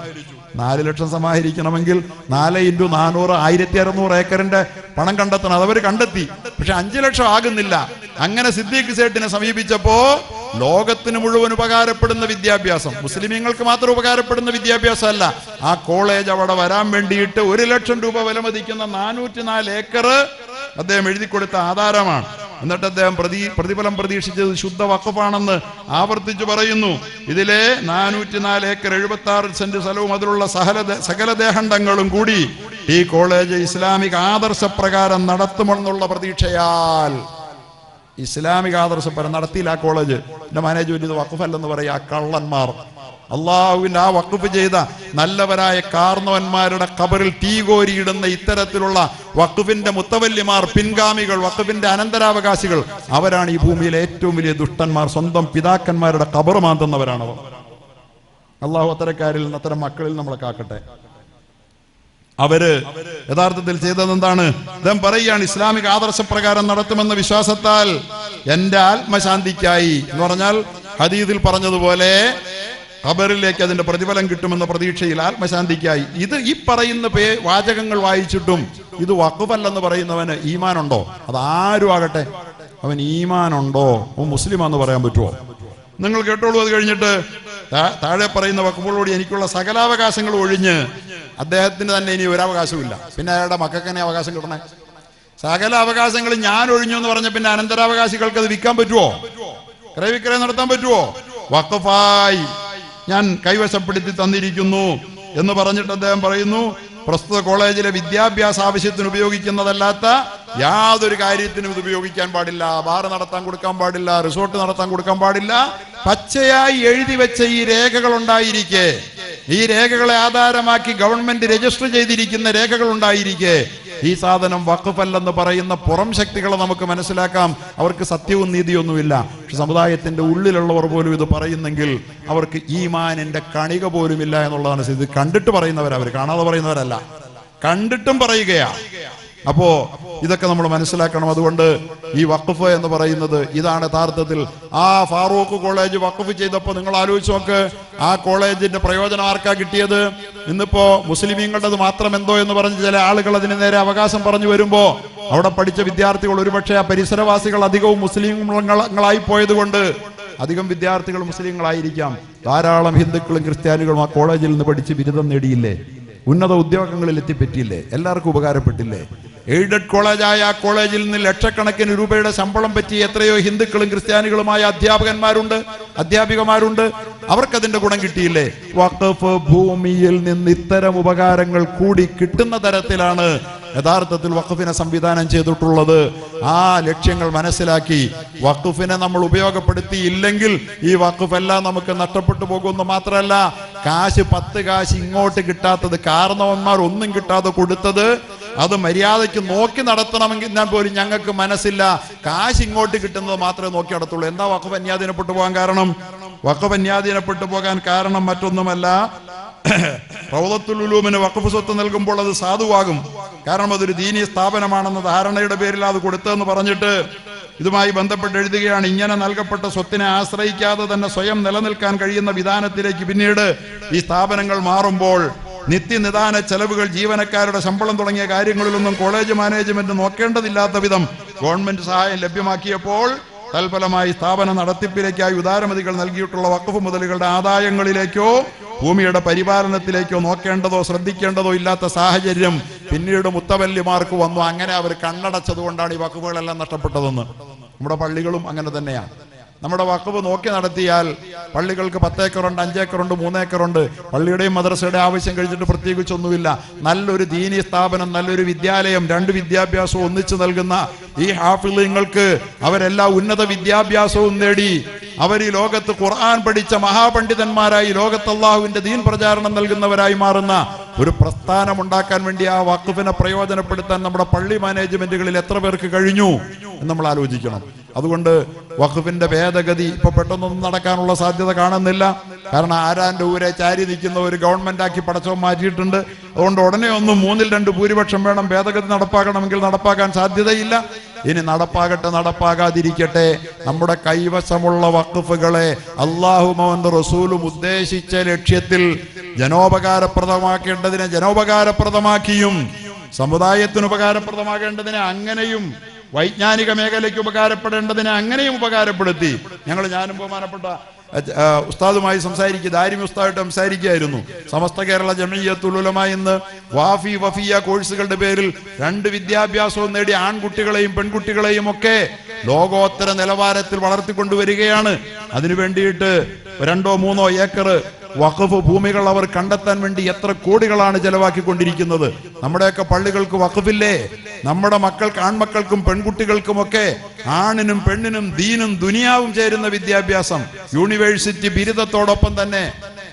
4 ലക്ഷം സമാഹരിക്കണമെങ്കിൽ 4 × 400 1600 ഏക്കറിന്റെ പണം കണ്ടെത്തണം. അതവർ കണ്ടെത്തി. പക്ഷെ 5 ലക്ഷം ആകുന്നില്ല. അങ്ങനെ സിദ്ദീഖ് സേട്ടിനെ സമീപിച്ചപ്പോ ലോകത്തിന് മുഴുവൻ ഉപകാരപ്പെടുന്ന വിദ്യാഭ്യാസം, മുസ്ലിമീങ്ങൾക്ക് മാത്രം ഉപകാരപ്പെടുന്ന വിദ്യാഭ്യാസം അല്ല, ആ കോളേജ് അവിടെ വരാൻ വേണ്ടിയിട്ട് 1 ലക്ഷം രൂപ വില മതിക്കുന്ന 404 ഏക്കർ അദ്ദേഹം എഴുതി കൊടുത്ത ആധാരമാണ്. എന്നിട്ട് അദ്ദേഹം പ്രതിഫലം പ്രതീക്ഷിച്ചത് ശുദ്ധ വഖഫാണെന്ന് ആവർത്തിച്ചു പറയുന്നു. ഇതിലെ 404 ഏക്കർ 76 സെന്റ് സ്ഥലവും അതിലുള്ള സകല ദേഹണ്ഡങ്ങളും കൂടി ഈ കോളേജ് ഇസ്ലാമിക ആദർശപ്രകാരം നടത്തുമെന്നുള്ള പ്രതീക്ഷയാൽ ഇസ്ലാമിക ആദർശപ്രകാരം നടത്തിയില്ല. ആ കോളേജ് മാനേജ്മെന്റ് ഇത് വഖഫല്ലെന്ന് പറയാ. കള്ളന്മാർ അള്ളാഹുവിന്റെ ആ വഖഫ് ചെയ്ത നല്ലവരായ കാർന്നവന്മാരുടെ ഖബറിൽ തീ കോരിയിടുന്ന ഇത്തരത്തിലുള്ള വഖഫിന്റെ മുത്തവല്ലിമാർ, പിൻഗാമികൾ, വഖഫിന്റെ അനന്തരാവകാശികൾ, അവരാണ് ഈ ഭൂമിയിലെ ഏറ്റവും വലിയ ദുഷ്ടന്മാർ. സ്വന്തം പിതാക്കന്മാരുടെ ഖബർ മാന്തുന്നവരാണ് അവർ. അള്ളാഹു അത്തരക്കാരിൽ നിന്ന്, അത്തരം മക്കളിൽ നമ്മളെ കാക്കട്ടെ. അവര് യഥാർത്ഥത്തിൽ ചെയ്തത് എന്താണ്? അദ്ദേഹം പറയുകയാണ്, ഇസ്ലാമിക ആദർശപ്രകാരം നടത്തുമെന്ന വിശ്വാസത്താൽ എന്റെ ആത്മശാന്തിക്കായി എന്ന് പറഞ്ഞാൽ ഹദീസിൽ പറഞ്ഞതുപോലെ ഖബറിലേക്ക് അതിന്റെ പ്രതിഫലം കിട്ടുമെന്ന പ്രതീക്ഷയിൽ ആത്മശാന്തിക്കായി. ഇത് ഈ പറയുന്ന വാചകങ്ങൾ വായിച്ചിട്ടും ഇത് വഖഫല്ലെന്ന് പറയുന്നവന് ഈമാനുണ്ടോ? അത് ആരും ആകട്ടെ, അവൻ ഈമാനുണ്ടോ, മുസ്ലിമാന്ന് പറയാൻ പറ്റുമോ? നിങ്ങൾ കേട്ടോളൂ. അത് കഴിഞ്ഞിട്ട് താഴെ പറയുന്ന വഖഫുകളോട് എനിക്കുള്ള സകലാവകാശങ്ങൾ ഒഴിഞ്ഞ് അദ്ദേഹത്തിന് തന്നെ ഇനി ഒരവകാശമില്ല. പിന്നെ അയാളുടെ മക്കൾക്ക് തന്നെ അവകാശം കിട്ടണേ? സകല അവകാശങ്ങൾ ഞാൻ ഒഴിഞ്ഞു എന്ന് പറഞ്ഞ പിന്നെ അനന്തരാവകാശികൾക്ക് അത് വിൽക്കാൻ പറ്റുമോ? ക്രയവിക്രയം നടത്താൻ പറ്റുമോ? വഖഫായി ഞാൻ കൈവശപ്പെടുത്തി തന്നിരിക്കുന്നു എന്ന് പറഞ്ഞിട്ട് അദ്ദേഹം പറയുന്നു, പ്രസ്തുത കോളേജിലെ വിദ്യാഭ്യാസ ആവശ്യത്തിന് ഉപയോഗിക്കുന്നതല്ലാത്ത യാതൊരു കാര്യത്തിനും ഇത് ഉപയോഗിക്കാൻ പാടില്ല. ബാർ നടത്താൻ കൊടുക്കാൻ പാടില്ല, റിസോർട്ട് നടത്താൻ കൊടുക്കാൻ പാടില്ല. പച്ചയായി എഴുതി വെച്ച ഈ രേഖകൾ ഉണ്ടായിരിക്കെ, ഈ രേഖകളെ ആധാരമാക്കി ഗവൺമെന്റ് രജിസ്റ്റർ ചെയ്തിരിക്കുന്ന രേഖകൾ ഉണ്ടായിരിക്കെ ഈ സാധനം വഖഫല്ലെന്ന് പറയുന്ന പുറം ശക്തികളെ നമുക്ക് മനസ്സിലാക്കാം. അവർക്ക് സത്യവും നീതിയൊന്നുമില്ല. പക്ഷെ സമുദായത്തിന്റെ ഉള്ളിലുള്ളവർ പോലും ഇത് പറയുന്നെങ്കിൽ അവർക്ക് ഈമാനിന്റെ കണിക പോലുമില്ല എന്നുള്ളതാണ്. ഇത് കണ്ടിട്ട് പറയുന്നവരാ, അവർ കാണാതെ പറയുന്നവരല്ല, കണ്ടിട്ടും പറയുകയാ. അപ്പോ ഇതൊക്കെ നമ്മൾ മനസ്സിലാക്കണം. അതുകൊണ്ട് ഈ വഖഫ് എന്ന് പറയുന്നത് ഇതാണ് യഥാർത്ഥത്തിൽ. ആ ഫാറൂഖ് കോളേജ് വഖഫ് ചെയ്തപ്പോൾ നിങ്ങൾ ആലോചിച്ച് നോക്ക്, ആ കോളേജിന്റെ പ്രയോജനം ആർക്കാ കിട്ടിയത്? ഇന്നിപ്പോ മുസ്ലിമീങ്ങളുടേത് മാത്രം എന്തോ എന്ന് പറഞ്ഞ് ചില ആളുകൾ അതിന് നേരെ അവകാശം പറഞ്ഞു വരുമ്പോ അവിടെ പഠിച്ച വിദ്യാർത്ഥികൾ, ഒരുപക്ഷെ ആ പരിസരവാസികൾ അധികവും മുസ്ലിങ്ങളായി പോയത് കൊണ്ട് അധികം വിദ്യാർത്ഥികൾ മുസ്ലിങ്ങളായിരിക്കാം. ധാരാളം ഹിന്ദുക്കളും ക്രിസ്ത്യാനികളും ആ കോളേജിൽ നിന്ന് പഠിച്ച് ബിരുദം നേടിയില്ലേ? ഉന്നത ഉദ്യോഗങ്ങളിൽ എത്തിപ്പറ്റിയില്ലേ? എല്ലാവർക്കും ഉപകാരപ്പെട്ടില്ലേ? എയ്ഡഡ് കോളേജായ ആ കോളേജിൽ നിന്ന് ലക്ഷക്കണക്കിന് രൂപയുടെ ശമ്പളം പറ്റി എത്രയോ ഹിന്ദുക്കളും ക്രിസ്ത്യാനികളുമായ അധ്യാപകന്മാരുണ്ട്, അധ്യാപികമാരുണ്ട്. അവർക്കതിന്റെ ഗുണം കിട്ടിയില്ലേ? വഖഫ് ഭൂമിയിൽ നിന്ന് ഇത്തരം ഉപകാരങ്ങൾ കൂടി കിട്ടുന്ന തരത്തിലാണ് യഥാർത്ഥത്തിൽ വഖഫിനെ സംവിധാനം ചെയ്തിട്ടുള്ളത്. ആ ലക്ഷ്യങ്ങൾ മനസ്സിലാക്കി വഖഫിനെ നമ്മൾ ഉപയോഗപ്പെടുത്തിയില്ലെങ്കിൽ ഈ വഖഫ് എല്ലാം നമുക്ക് നഷ്ടപ്പെട്ടു പോകുമെന്ന് മാത്രമല്ല, കാശ് 10 കാശ് ഇങ്ങോട്ട് കിട്ടാത്തത്, കാരണവന്മാർ ഒന്നും കിട്ടാതെ കൊടുത്തത്, അത് മര്യാദയ്ക്ക് നോക്കി നടത്തണമെങ്കിൽ ഞാൻ പോലും ഞങ്ങൾക്ക് മനസ്സില്ല. കാശ് ഇങ്ങോട്ട് കിട്ടുന്നത് മാത്രമേ നോക്കി നടത്തുള്ളൂ. എന്താ വഖഫ് അന്യാധീനപ്പെട്ടു പോകാൻ കാരണം? വഖഫ് അന്യാധീനപ്പെട്ടു പോകാൻ കാരണം മറ്റൊന്നുമല്ല, റൗദത്തുൽ ഉലൂമിന് വഖഫ് സ്വത്ത് നൽകുമ്പോൾ അത് സാധുവാകും. കാരണം അതൊരു ദീനീ സ്ഥാപനമാണെന്ന ധാരണയുടെ പേരിൽ അത് കൊടുത്തതെന്ന് പറഞ്ഞിട്ട് ഇതുമായി ബന്ധപ്പെട്ട് എഴുതുകയാണ്, ഇങ്ങനെ നൽകപ്പെട്ട സ്വത്തിനെ ആശ്രയിക്കാതെ തന്നെ സ്വയം നിലനിൽക്കാൻ കഴിയുന്ന വിധാനത്തിലേക്ക് പിന്നീട് ഈ സ്ഥാപനങ്ങൾ മാറുമ്പോൾ നിത്യനിദാന ചെലവുകൾ, ജീവനക്കാരുടെ ശമ്പളം തുടങ്ങിയ കാര്യങ്ങളിലൊന്നും കോളേജ് മാനേജ്മെന്റ് നോക്കേണ്ടതില്ലാത്ത വിധം ഗവൺമെന്റ് സഹായം ലഭ്യമാക്കിയപ്പോൾ തൽഫലമായി സ്ഥാപന നടത്തിപ്പിലേക്കായി ഉദാരമതികൾ നൽകിയിട്ടുള്ള വഖഫ് മുതലുകളുടെ ആദായങ്ങളിലേക്കോ ഭൂമിയുടെ പരിപാലനത്തിലേക്കോ നോക്കേണ്ടതോ ശ്രദ്ധിക്കേണ്ടതോ ഇല്ലാത്ത സാഹചര്യം പിന്നീട് മുത്തവല്ലിമാർക്ക് വന്നു. അങ്ങനെ അവർ കണ്ണടച്ചതുകൊണ്ടാണ് ഈ വഖഫുകളെല്ലാം നഷ്ടപ്പെട്ടതെന്ന്. നമ്മുടെ പള്ളികളും അങ്ങനെ തന്നെയാണ്. നമ്മുടെ വഖഫ് നോക്കി നടത്തിയാൽ പള്ളികൾക്ക് 10 ഏക്കറുണ്ട്, 5 ഏക്കറുണ്ട്, 3 ഏക്കറുണ്ട്. പള്ളിയുടെയും മദ്രസയുടെ ആവശ്യം കഴിച്ചിട്ട് പ്രത്യേകിച്ചൊന്നുമില്ല. നല്ലൊരു ദീനീ സ്ഥാപനം, നല്ലൊരു വിദ്യാലയം, 2 വിദ്യാഭ്യാസവും ഒന്നിച്ചു നൽകുന്ന ഈ ഹാഫിളീങ്ങൾക്ക് അവരെല്ലാ ഉന്നത വിദ്യാഭ്യാസവും നേടി അവർ ഈ ലോകത്ത് ഖുർആൻ പഠിച്ച മഹാപണ്ഡിതന്മാരായി ലോകത്ത് അല്ലാഹുവിന്റെ ദീൻ പ്രചാരണം നൽകുന്നവരായി മാറുന്ന ഒരു പ്രസ്ഥാനം ഉണ്ടാക്കാൻ വേണ്ടി ആ വഖഫിനെ പ്രയോജനപ്പെടുത്താൻ നമ്മുടെ പള്ളി മാനേജ്മെന്റുകളിൽ എത്ര പേർക്ക് കഴിഞ്ഞു എന്ന് നമ്മൾ ആലോചിക്കണം. അതുകൊണ്ട് വഖഫിന്റെ ഭേദഗതി ഇപ്പൊ പെട്ടെന്നൊന്നും നടക്കാനുള്ള സാധ്യത കാണുന്നില്ല. കാരണം ആരാന്റെ ഊരെ ചാരി നിൽക്കുന്ന ഒരു ഗവൺമെന്റ് ആക്കി പടച്ചവൻ മാറ്റിയിട്ടുണ്ട്. അതുകൊണ്ട് ഉടനെ ഒന്നും 2/3 ഭൂരിപക്ഷം വേണം, ഭേദഗതി നടപ്പാക്കണമെങ്കിൽ നടപ്പാക്കാൻ സാധ്യതയില്ല. ഇനി നടപ്പാകട്ടെ, നടപ്പാകാതിരിക്കട്ടെ, നമ്മുടെ കൈവശമുള്ള വഖഫുകളെ അല്ലാഹുവും അവന്റെ റസൂലും ഉദ്ദേശിച്ച ലക്ഷ്യത്തിൽ ജനോപകാരപ്രദമാക്കേണ്ടതിനെ ജനോപകാരപ്രദമാക്കിയും സമുദായത്തിന് ഉപകാരപ്രദമാകേണ്ടതിനെ അങ്ങനെയും വൈജ്ഞാനിക മേഖലയ്ക്ക് ഉപകാരപ്പെടേണ്ടതിനെ അങ്ങനെയും ഉപകാരപ്പെടുത്തി. ഞാനും ബഹുമാനപ്പെട്ട ഉസ്താദുമായി ദാരിമി ഉസ്താദായിട്ട് സംസാരിക്കുകയായിരുന്നു. സമസ്ത കേരള ജമഇയ്യത്തുൽ ഉലമ ഇന്ന് വാഫി വഫിയ കോഴ്സുകളുടെ പേരിൽ 2 വിദ്യാഭ്യാസവും നേടി ആൺകുട്ടികളെയും പെൺകുട്ടികളെയും ഒക്കെ ലോകോത്തര നിലവാരത്തിൽ വളർത്തിക്കൊണ്ടുവരികയാണ്. അതിനു വേണ്ടിയിട്ട് 2-3 ഏക്കർ വഖഫ് ഭൂമികൾ അവർ കണ്ടെത്താൻ വേണ്ടി എത്ര കോടികളാണ് ചെലവാക്കിക്കൊണ്ടിരിക്കുന്നത്. നമ്മുടെയൊക്കെ പള്ളികൾക്ക് വഖഫില്ലേ? നമ്മുടെ മക്കൾക്ക്, ആൺമക്കൾക്കും പെൺകുട്ടികൾക്കുമൊക്കെ ആണിനും പെണ്ണിനും ദീനും ദുനിയാവും ചേരുന്ന വിദ്യാഭ്യാസം, യൂണിവേഴ്സിറ്റി ബിരുദത്തോടൊപ്പം തന്നെ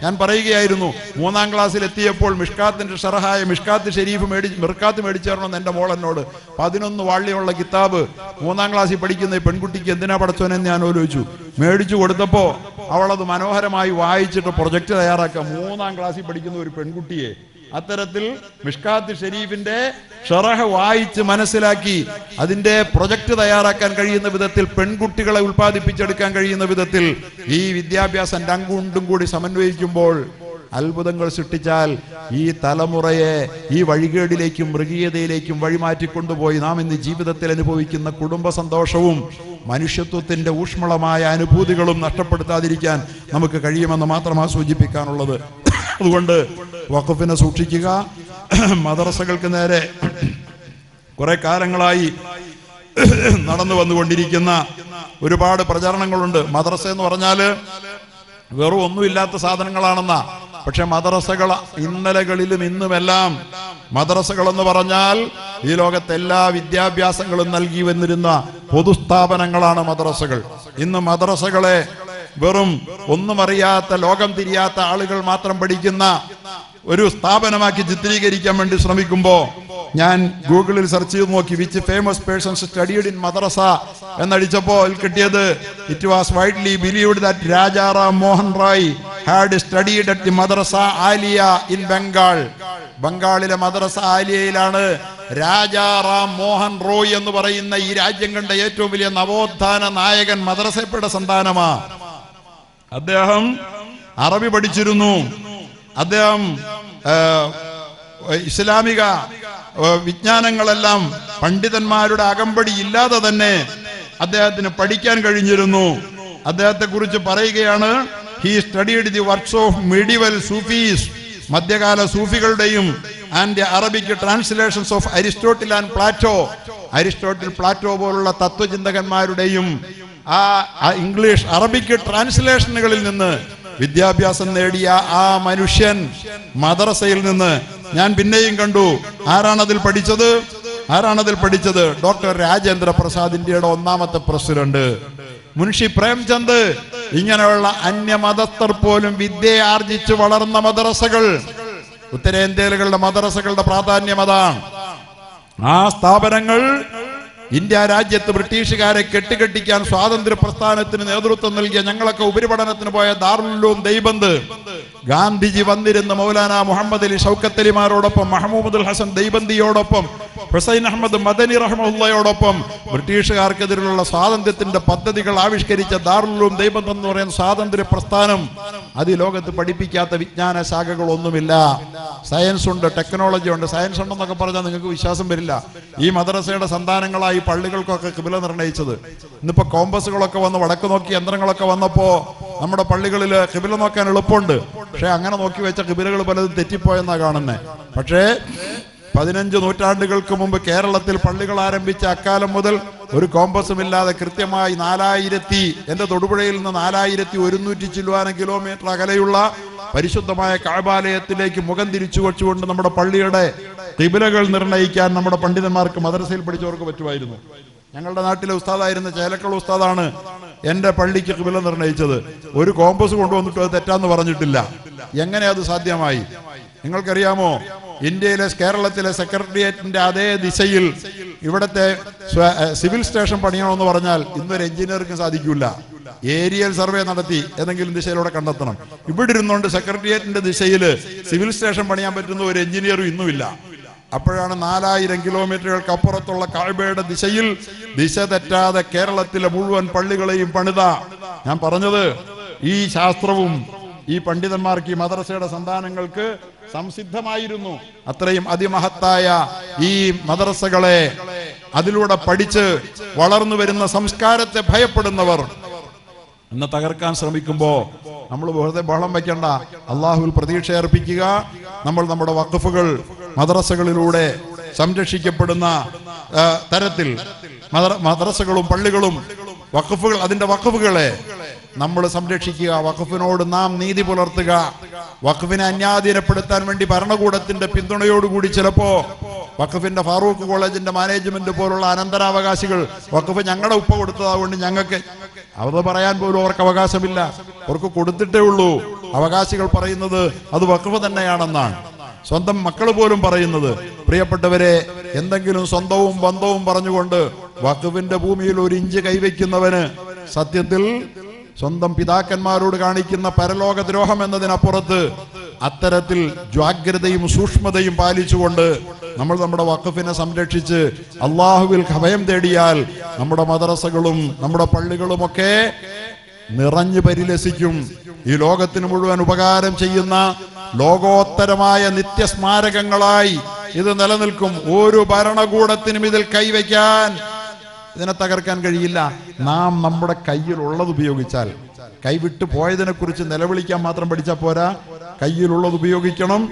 ഞാൻ പറയുകയായിരുന്നു, 3-ാം ക്ലാസ്സിൽ എത്തിയപ്പോൾ മിഷ്കാത്തിന്റെ ഷറഹായ മിർക്കാത്ത് മേടിച്ചു തരണമെന്ന് എൻ്റെ മോളെന്നോട്. 11 വാള്യമുള്ള കിതാബ് 3-ാം ക്ലാസ്സിൽ പഠിക്കുന്ന പെൺകുട്ടിക്ക് എന്തിനാ പഠിച്ചോനെന്ന് ഞാൻ ആലോചിച്ചു. മേടിച്ചു കൊടുത്തപ്പോൾ അവളത് മനോഹരമായി വായിച്ചിട്ട് പ്രൊജക്ട് തയ്യാറാക്കുക. 3-ാം ക്ലാസ്സിൽ പഠിക്കുന്ന ഒരു പെൺകുട്ടിയെ അത്തരത്തിൽ മിഷ്കാത്ത് ഷരീഫിന്റെ ഷറഹ് വായിച്ച് മനസ്സിലാക്കി അതിന്റെ പ്രൊജക്ട് തയ്യാറാക്കാൻ കഴിയുന്ന വിധത്തിൽ, പെൺകുട്ടികളെ ഉൽപ്പാദിപ്പിച്ചെടുക്കാൻ കഴിയുന്ന വിധത്തിൽ ഈ വിദ്യാഭ്യാസം രണ്ടും കൂടി സമന്വയിക്കുമ്പോൾ അത്ഭുതങ്ങൾ സൃഷ്ടിച്ചാൽ ഈ തലമുറയെ ഈ വഴികേടിലേക്കും മൃഗീയതയിലേക്കും വഴിമാറ്റിക്കൊണ്ടുപോയി നാം ഇന്ന് ജീവിതത്തിൽ അനുഭവിക്കുന്ന കുടുംബ സന്തോഷവും മനുഷ്യത്വത്തിന്റെ ഊഷ്മളമായ അനുഭൂതികളും നഷ്ടപ്പെടുത്താതിരിക്കാൻ നമുക്ക് കഴിയുമെന്ന് മാത്രമാണ് സൂചിപ്പിക്കാനുള്ളത്. അതുകൊണ്ട് വഖഫിനെ സൂക്ഷിക്കുക. മദ്രസകൾക്ക് നേരെ കുറെ കാലങ്ങളായി നടന്നു വന്നുകൊണ്ടിരിക്കുന്ന ഒരുപാട് പ്രചരണങ്ങളുണ്ട്. മദ്രസ എന്ന് പറഞ്ഞാല് വെറും ഒന്നുമില്ലാത്ത സാധനങ്ങളാണെന്നാ. പക്ഷെ മദ്രസകൾ ഇന്നലകളിലും ഇന്നുമെല്ലാം മദ്രസകൾ എന്ന് പറഞ്ഞാൽ ഈ ലോകത്തെ എല്ലാ വിദ്യാഭ്യാസങ്ങളും നൽകി വന്നിരുന്ന പൊതുസ്ഥാപനങ്ങളാണ് മദ്രസകൾ. ഇന്ന് മദ്രസകളെ വെറും ഒന്നും അറിയാത്ത, ലോകം തിരിയാത്ത ആളുകൾ മാത്രം പഠിക്കുന്ന ഒരു സ്ഥാപനമാക്കി ചിത്രീകരിക്കാൻ വേണ്ടി ശ്രമിക്കുമ്പോൾ ഞാൻ ഗൂഗിളിൽ സെർച്ച് ചെയ്ത് നോക്കി which famous persons studied in madrasa എന്നടിച്ചപ്പോൾ കിട്ടിയത് it was widely believed that Rajaram Mohan Roy had studied at the Madrasa Aliya in Bengal. ബംഗാളിലെ മദ്രസ ആലിയയിലാണ് രാജാറാം മോഹൻ റോയ് എന്ന് പറയുന്ന ഈ രാജ്യം കണ്ട ഏറ്റവും വലിയ നവോത്ഥാന നായകൻ മദ്രസയുടെ സന്താനമാ. അദ്ദേഹം അറബി പഠിച്ചിരുന്നു. അദ്ദേഹം ഇസ്ലാമിക വിജ്ഞാനങ്ങളെല്ലാം പണ്ഡിതന്മാരുടെ അകമ്പടി ഇല്ലാതെ തന്നെ അദ്ദേഹത്തിന് പഠിക്കാൻ കഴിഞ്ഞിരുന്നു. അദ്ദേഹത്തെ കുറിച്ച് പറയുകയാണ്, he studied the works of medieval Sufis, മധ്യകാല സൂഫികളുടെയും and Arabic translations of Aristotle and Plato, Aristotle Plato പോലുള്ള തത്വചിന്തകന്മാരുടെയും ആ ഇംഗ്ലീഷ് അറബിക് ട്രാൻസ്ലേഷനുകളിൽ നിന്ന് വിദ്യാഭ്യാസം നേടിയ ആ മനുഷ്യൻ മദ്രസയിൽ നിന്ന് ഞാൻ പിന്നെയും കണ്ടു. ആരാണതിൽ പഠിച്ചത്? ഡോക്ടർ രാജേന്ദ്ര പ്രസാദ്, ഇന്ത്യയുടെ 1ാമത്തെ പ്രസിഡന്റ്. മുൻഷി പ്രേംചന്ദ്. ഇങ്ങനെയുള്ള അന്യമതസ്ഥർ പോലും വിദ്യ ആർജിച്ച് വളർന്ന മദ്രസകൾ, ഉത്തരേന്ത്യയിലുള്ള മദ്രസകളുടെ പ്രാധാന്യം അതാണ്. ആ സ്ഥാപനങ്ങൾ ഇന്ത്യ രാജ്യത്ത് ബ്രിട്ടീഷുകാരെ കെട്ടിക്കെട്ടിക്കാൻ സ്വാതന്ത്ര്യ പ്രസ്ഥാനത്തിന് നേതൃത്വം നൽകിയ, ഞങ്ങളൊക്കെ ഉപരിപഠനത്തിന് പോയ ദാറുൽ ഉലൂം ദൈബന്ദ്, ഗാന്ധിജി വന്നിരുന്ന മൗലാന മുഹമ്മദ് അലി ഷൗക്കത്ത് അലിമാരോടൊപ്പം, മഹ്മൂദുൽ ഹസൻ ദൈബന്ദിയോടൊപ്പം, ഹുസൈൻ അഹമ്മദ് മദനി റഹ്മത്തുള്ളാഹിയോടൊപ്പം ബ്രിട്ടീഷുകാർക്കെതിരെയുള്ള സ്വാതന്ത്ര്യത്തിന്റെ പദ്ധതികൾ ആവിഷ്കരിച്ച ദാറുൽ ഉലൂം ദൈബന്ദ് എന്ന് പറയുന്ന സ്വാതന്ത്ര്യ പ്രസ്ഥാനം, അത് ലോകത്ത് പഠിപ്പിക്കാത്ത വിജ്ഞാന ശാഖകളൊന്നുമില്ല. സയൻസ് ഉണ്ട്, ടെക്നോളജി ഉണ്ട്. സയൻസ് ഉണ്ടെന്നൊക്കെ പറഞ്ഞാൽ നിങ്ങൾക്ക് വിശ്വാസം വരില്ല. ഈ മദ്രസയുടെ സന്താനങ്ങളായി പള്ളികൾക്കൊക്കെ ഖിബല നിർണയിച്ചത്. ഇന്നിപ്പോ കോമ്പസുകളൊക്കെ വന്ന് വടക്ക് നോക്കി യന്ത്രങ്ങളൊക്കെ വന്നപ്പോ നമ്മുടെ പള്ളികളിൽ ഖിബല നോക്കാൻ എളുപ്പമുണ്ട്. പക്ഷെ അങ്ങനെ നോക്കി വെച്ച ഖിബലകൾ പലതും തെറ്റിപ്പോയെന്നാ കാണുന്നത്. പക്ഷേ 15 നൂറ്റാണ്ടുകൾക്ക് മുമ്പ് കേരളത്തിൽ പള്ളികൾ ആരംഭിച്ച അക്കാലം മുതൽ ഒരു കോമ്പസും ഇല്ലാതെ കൃത്യമായി 4000, എന്റെ തൊടുപുഴയിൽ നിന്ന് 4100 ചില്ലുവാനം കിലോമീറ്റർ അകലെയുള്ള പരിശുദ്ധമായ കഅബാലയത്തിലേക്ക് മുഖം തിരിച്ചു വെച്ചുകൊണ്ട് നമ്മുടെ പള്ളിയുടെ ഖിബലകൾ നിർണ്ണയിക്കാൻ നമ്മുടെ പണ്ഡിതന്മാർക്ക് മദ്രസയിൽ പഠിച്ചവർക്ക് പറ്റുമായിരുന്നു. ഞങ്ങളുടെ നാട്ടിലെ ഉസ്താദായിരുന്ന ചേലക്കൾ ഉസ്താദാണ് എന്റെ പള്ളിക്ക് ഖിബല നിർണ്ണയിച്ചത്. ഒരു കോമ്പസ് കൊണ്ടുവന്നിട്ട് അത് തെറ്റാന്ന് പറഞ്ഞിട്ടില്ല. എങ്ങനെ അത് സാധ്യമായി? നിങ്ങൾക്കറിയാമോ? ഇന്ത്യയിലെ കേരളത്തിലെ സെക്രട്ടേറിയറ്റിന്റെ അതേ ദിശയിൽ ഇവിടത്തെ സിവിൽ സ്റ്റേഷൻ പണിയണമെന്ന് പറഞ്ഞാൽ ഇന്നൊരു എഞ്ചിനീയർക്കും സാധിക്കില്ല. ഏരിയൽ സർവേ നടത്തി ഏതെങ്കിലും ദിശയിലൂടെ കണ്ടെത്തണം. ഇവിടെ ഇരുന്നുകൊണ്ട് സെക്രട്ടേറിയറ്റിന്റെ ദിശയിൽ സിവിൽ സ്റ്റേഷൻ പണിയാൻ പറ്റുന്ന ഒരു എഞ്ചിനീയറും ഇന്നുമില്ല. അപ്പോഴാണ് 4000 കിലോമീറ്ററുകൾക്ക് അപ്പുറത്തുള്ള കഅബയുടെ ദിശയിൽ ദിശ തെറ്റാതെ കേരളത്തിലെ മുഴുവൻ പള്ളികളെയും പണിത. ഞാൻ പറഞ്ഞത് ഈ ശാസ്ത്രവും ഈ പണ്ഡിതന്മാർക്ക്, ഈ മദ്രസയുടെ സന്താനങ്ങൾക്ക് സംസിദ്ധമായിരുന്നു. അത്രയും അതിമഹത്തായ ഈ മദ്രസകളെ അതിലൂടെ പഠിച്ച് വളർന്നു വരുന്ന സംസ്കാരത്തെ ഭയപ്പെടുന്നവർ ഇന്ന് തകർക്കാൻ ശ്രമിക്കുമ്പോ നമ്മൾ വെറുതെ ബഹളം വയ്ക്കണ്ട. അള്ളാഹുവിൽ പ്രതീക്ഷ അർപ്പിക്കുക. നമ്മൾ നമ്മുടെ വഖഫുകൾ മദ്രസകളിലൂടെ സംരക്ഷിക്കപ്പെടുന്ന തരത്തിൽ മദ്രസകളും പള്ളികളും വഖഫുകൾ, അതിന്റെ വഖഫുകളെ നമ്മൾ സംരക്ഷിക്കുക. വഖഫിനോട് നാം നീതി പുലർത്തുക. വഖഫിനെ അന്യാധീനപ്പെടുത്താൻ വേണ്ടി ഭരണകൂടത്തിന്റെ പിന്തുണയോടുകൂടി ചിലപ്പോ വഖഫിന്റെ ഫാറൂഖ് കോളേജിന്റെ മാനേജ്മെന്റ് പോലുള്ള അനന്തരാവകാശികൾ വഖഫ് ഞങ്ങളുടെ ഉപ്പ കൊടുത്തതുകൊണ്ട് ഞങ്ങൾക്ക് അത് പറയാൻ പോലും അവർക്ക് അവകാശമില്ല. അവർക്ക് കൊടുത്തിട്ടേ ഉള്ളൂ. അവകാശികൾ പറയുന്നത് അത് വഖഫ് തന്നെയാണെന്നാണ്. സ്വന്തം മക്കൾ പോലും പറയുന്നത്. പ്രിയപ്പെട്ടവരെ, എന്തെങ്കിലും സ്വന്തവും ബന്ധവും പറഞ്ഞുകൊണ്ട് വഖഫിന്റെ ഭൂമിയിൽ ഒരു ഇഞ്ച് കൈവയ്ക്കുന്നവന് സത്യത്തിൽ സ്വന്തം പിതാക്കന്മാരോട് കാണിക്കുന്ന പരലോക ദ്രോഹം എന്നതിനപ്പുറത്ത് അത്തരത്തിൽ ജാഗ്രതയും സൂക്ഷ്മതയും പാലിച്ചുകൊണ്ട് നമ്മൾ നമ്മുടെ വഖഫിനെ സംരക്ഷിച്ച് അള്ളാഹുവിൽ ഭയം തേടിയാൽ നമ്മുടെ മദ്രസകളും നമ്മുടെ പള്ളികളുമൊക്കെ നിറഞ്ഞു പരിലസിക്കും. ഈ ലോകത്തിന് മുഴുവൻ ഉപകാരം ചെയ്യുന്ന ലോകോത്തരമായ നിത്യസ്മാരകങ്ങളായി ഇത് നിലനിൽക്കും. ഒരു ഭരണകൂടത്തിനും ഇതിൽ കൈവയ്ക്കാൻ, ഇതിനെ തകർക്കാൻ കഴിയില്ല. നാം നമ്മുടെ കയ്യിലുള്ളത് ഉപയോഗിച്ചാൽ. കൈവിട്ടു പോയതിനെ കുറിച്ച് നിലവിളിക്കാൻ മാത്രം പഠിച്ചാൽ പോരാ, കയ്യിലുള്ളത് ഉപയോഗിക്കണം.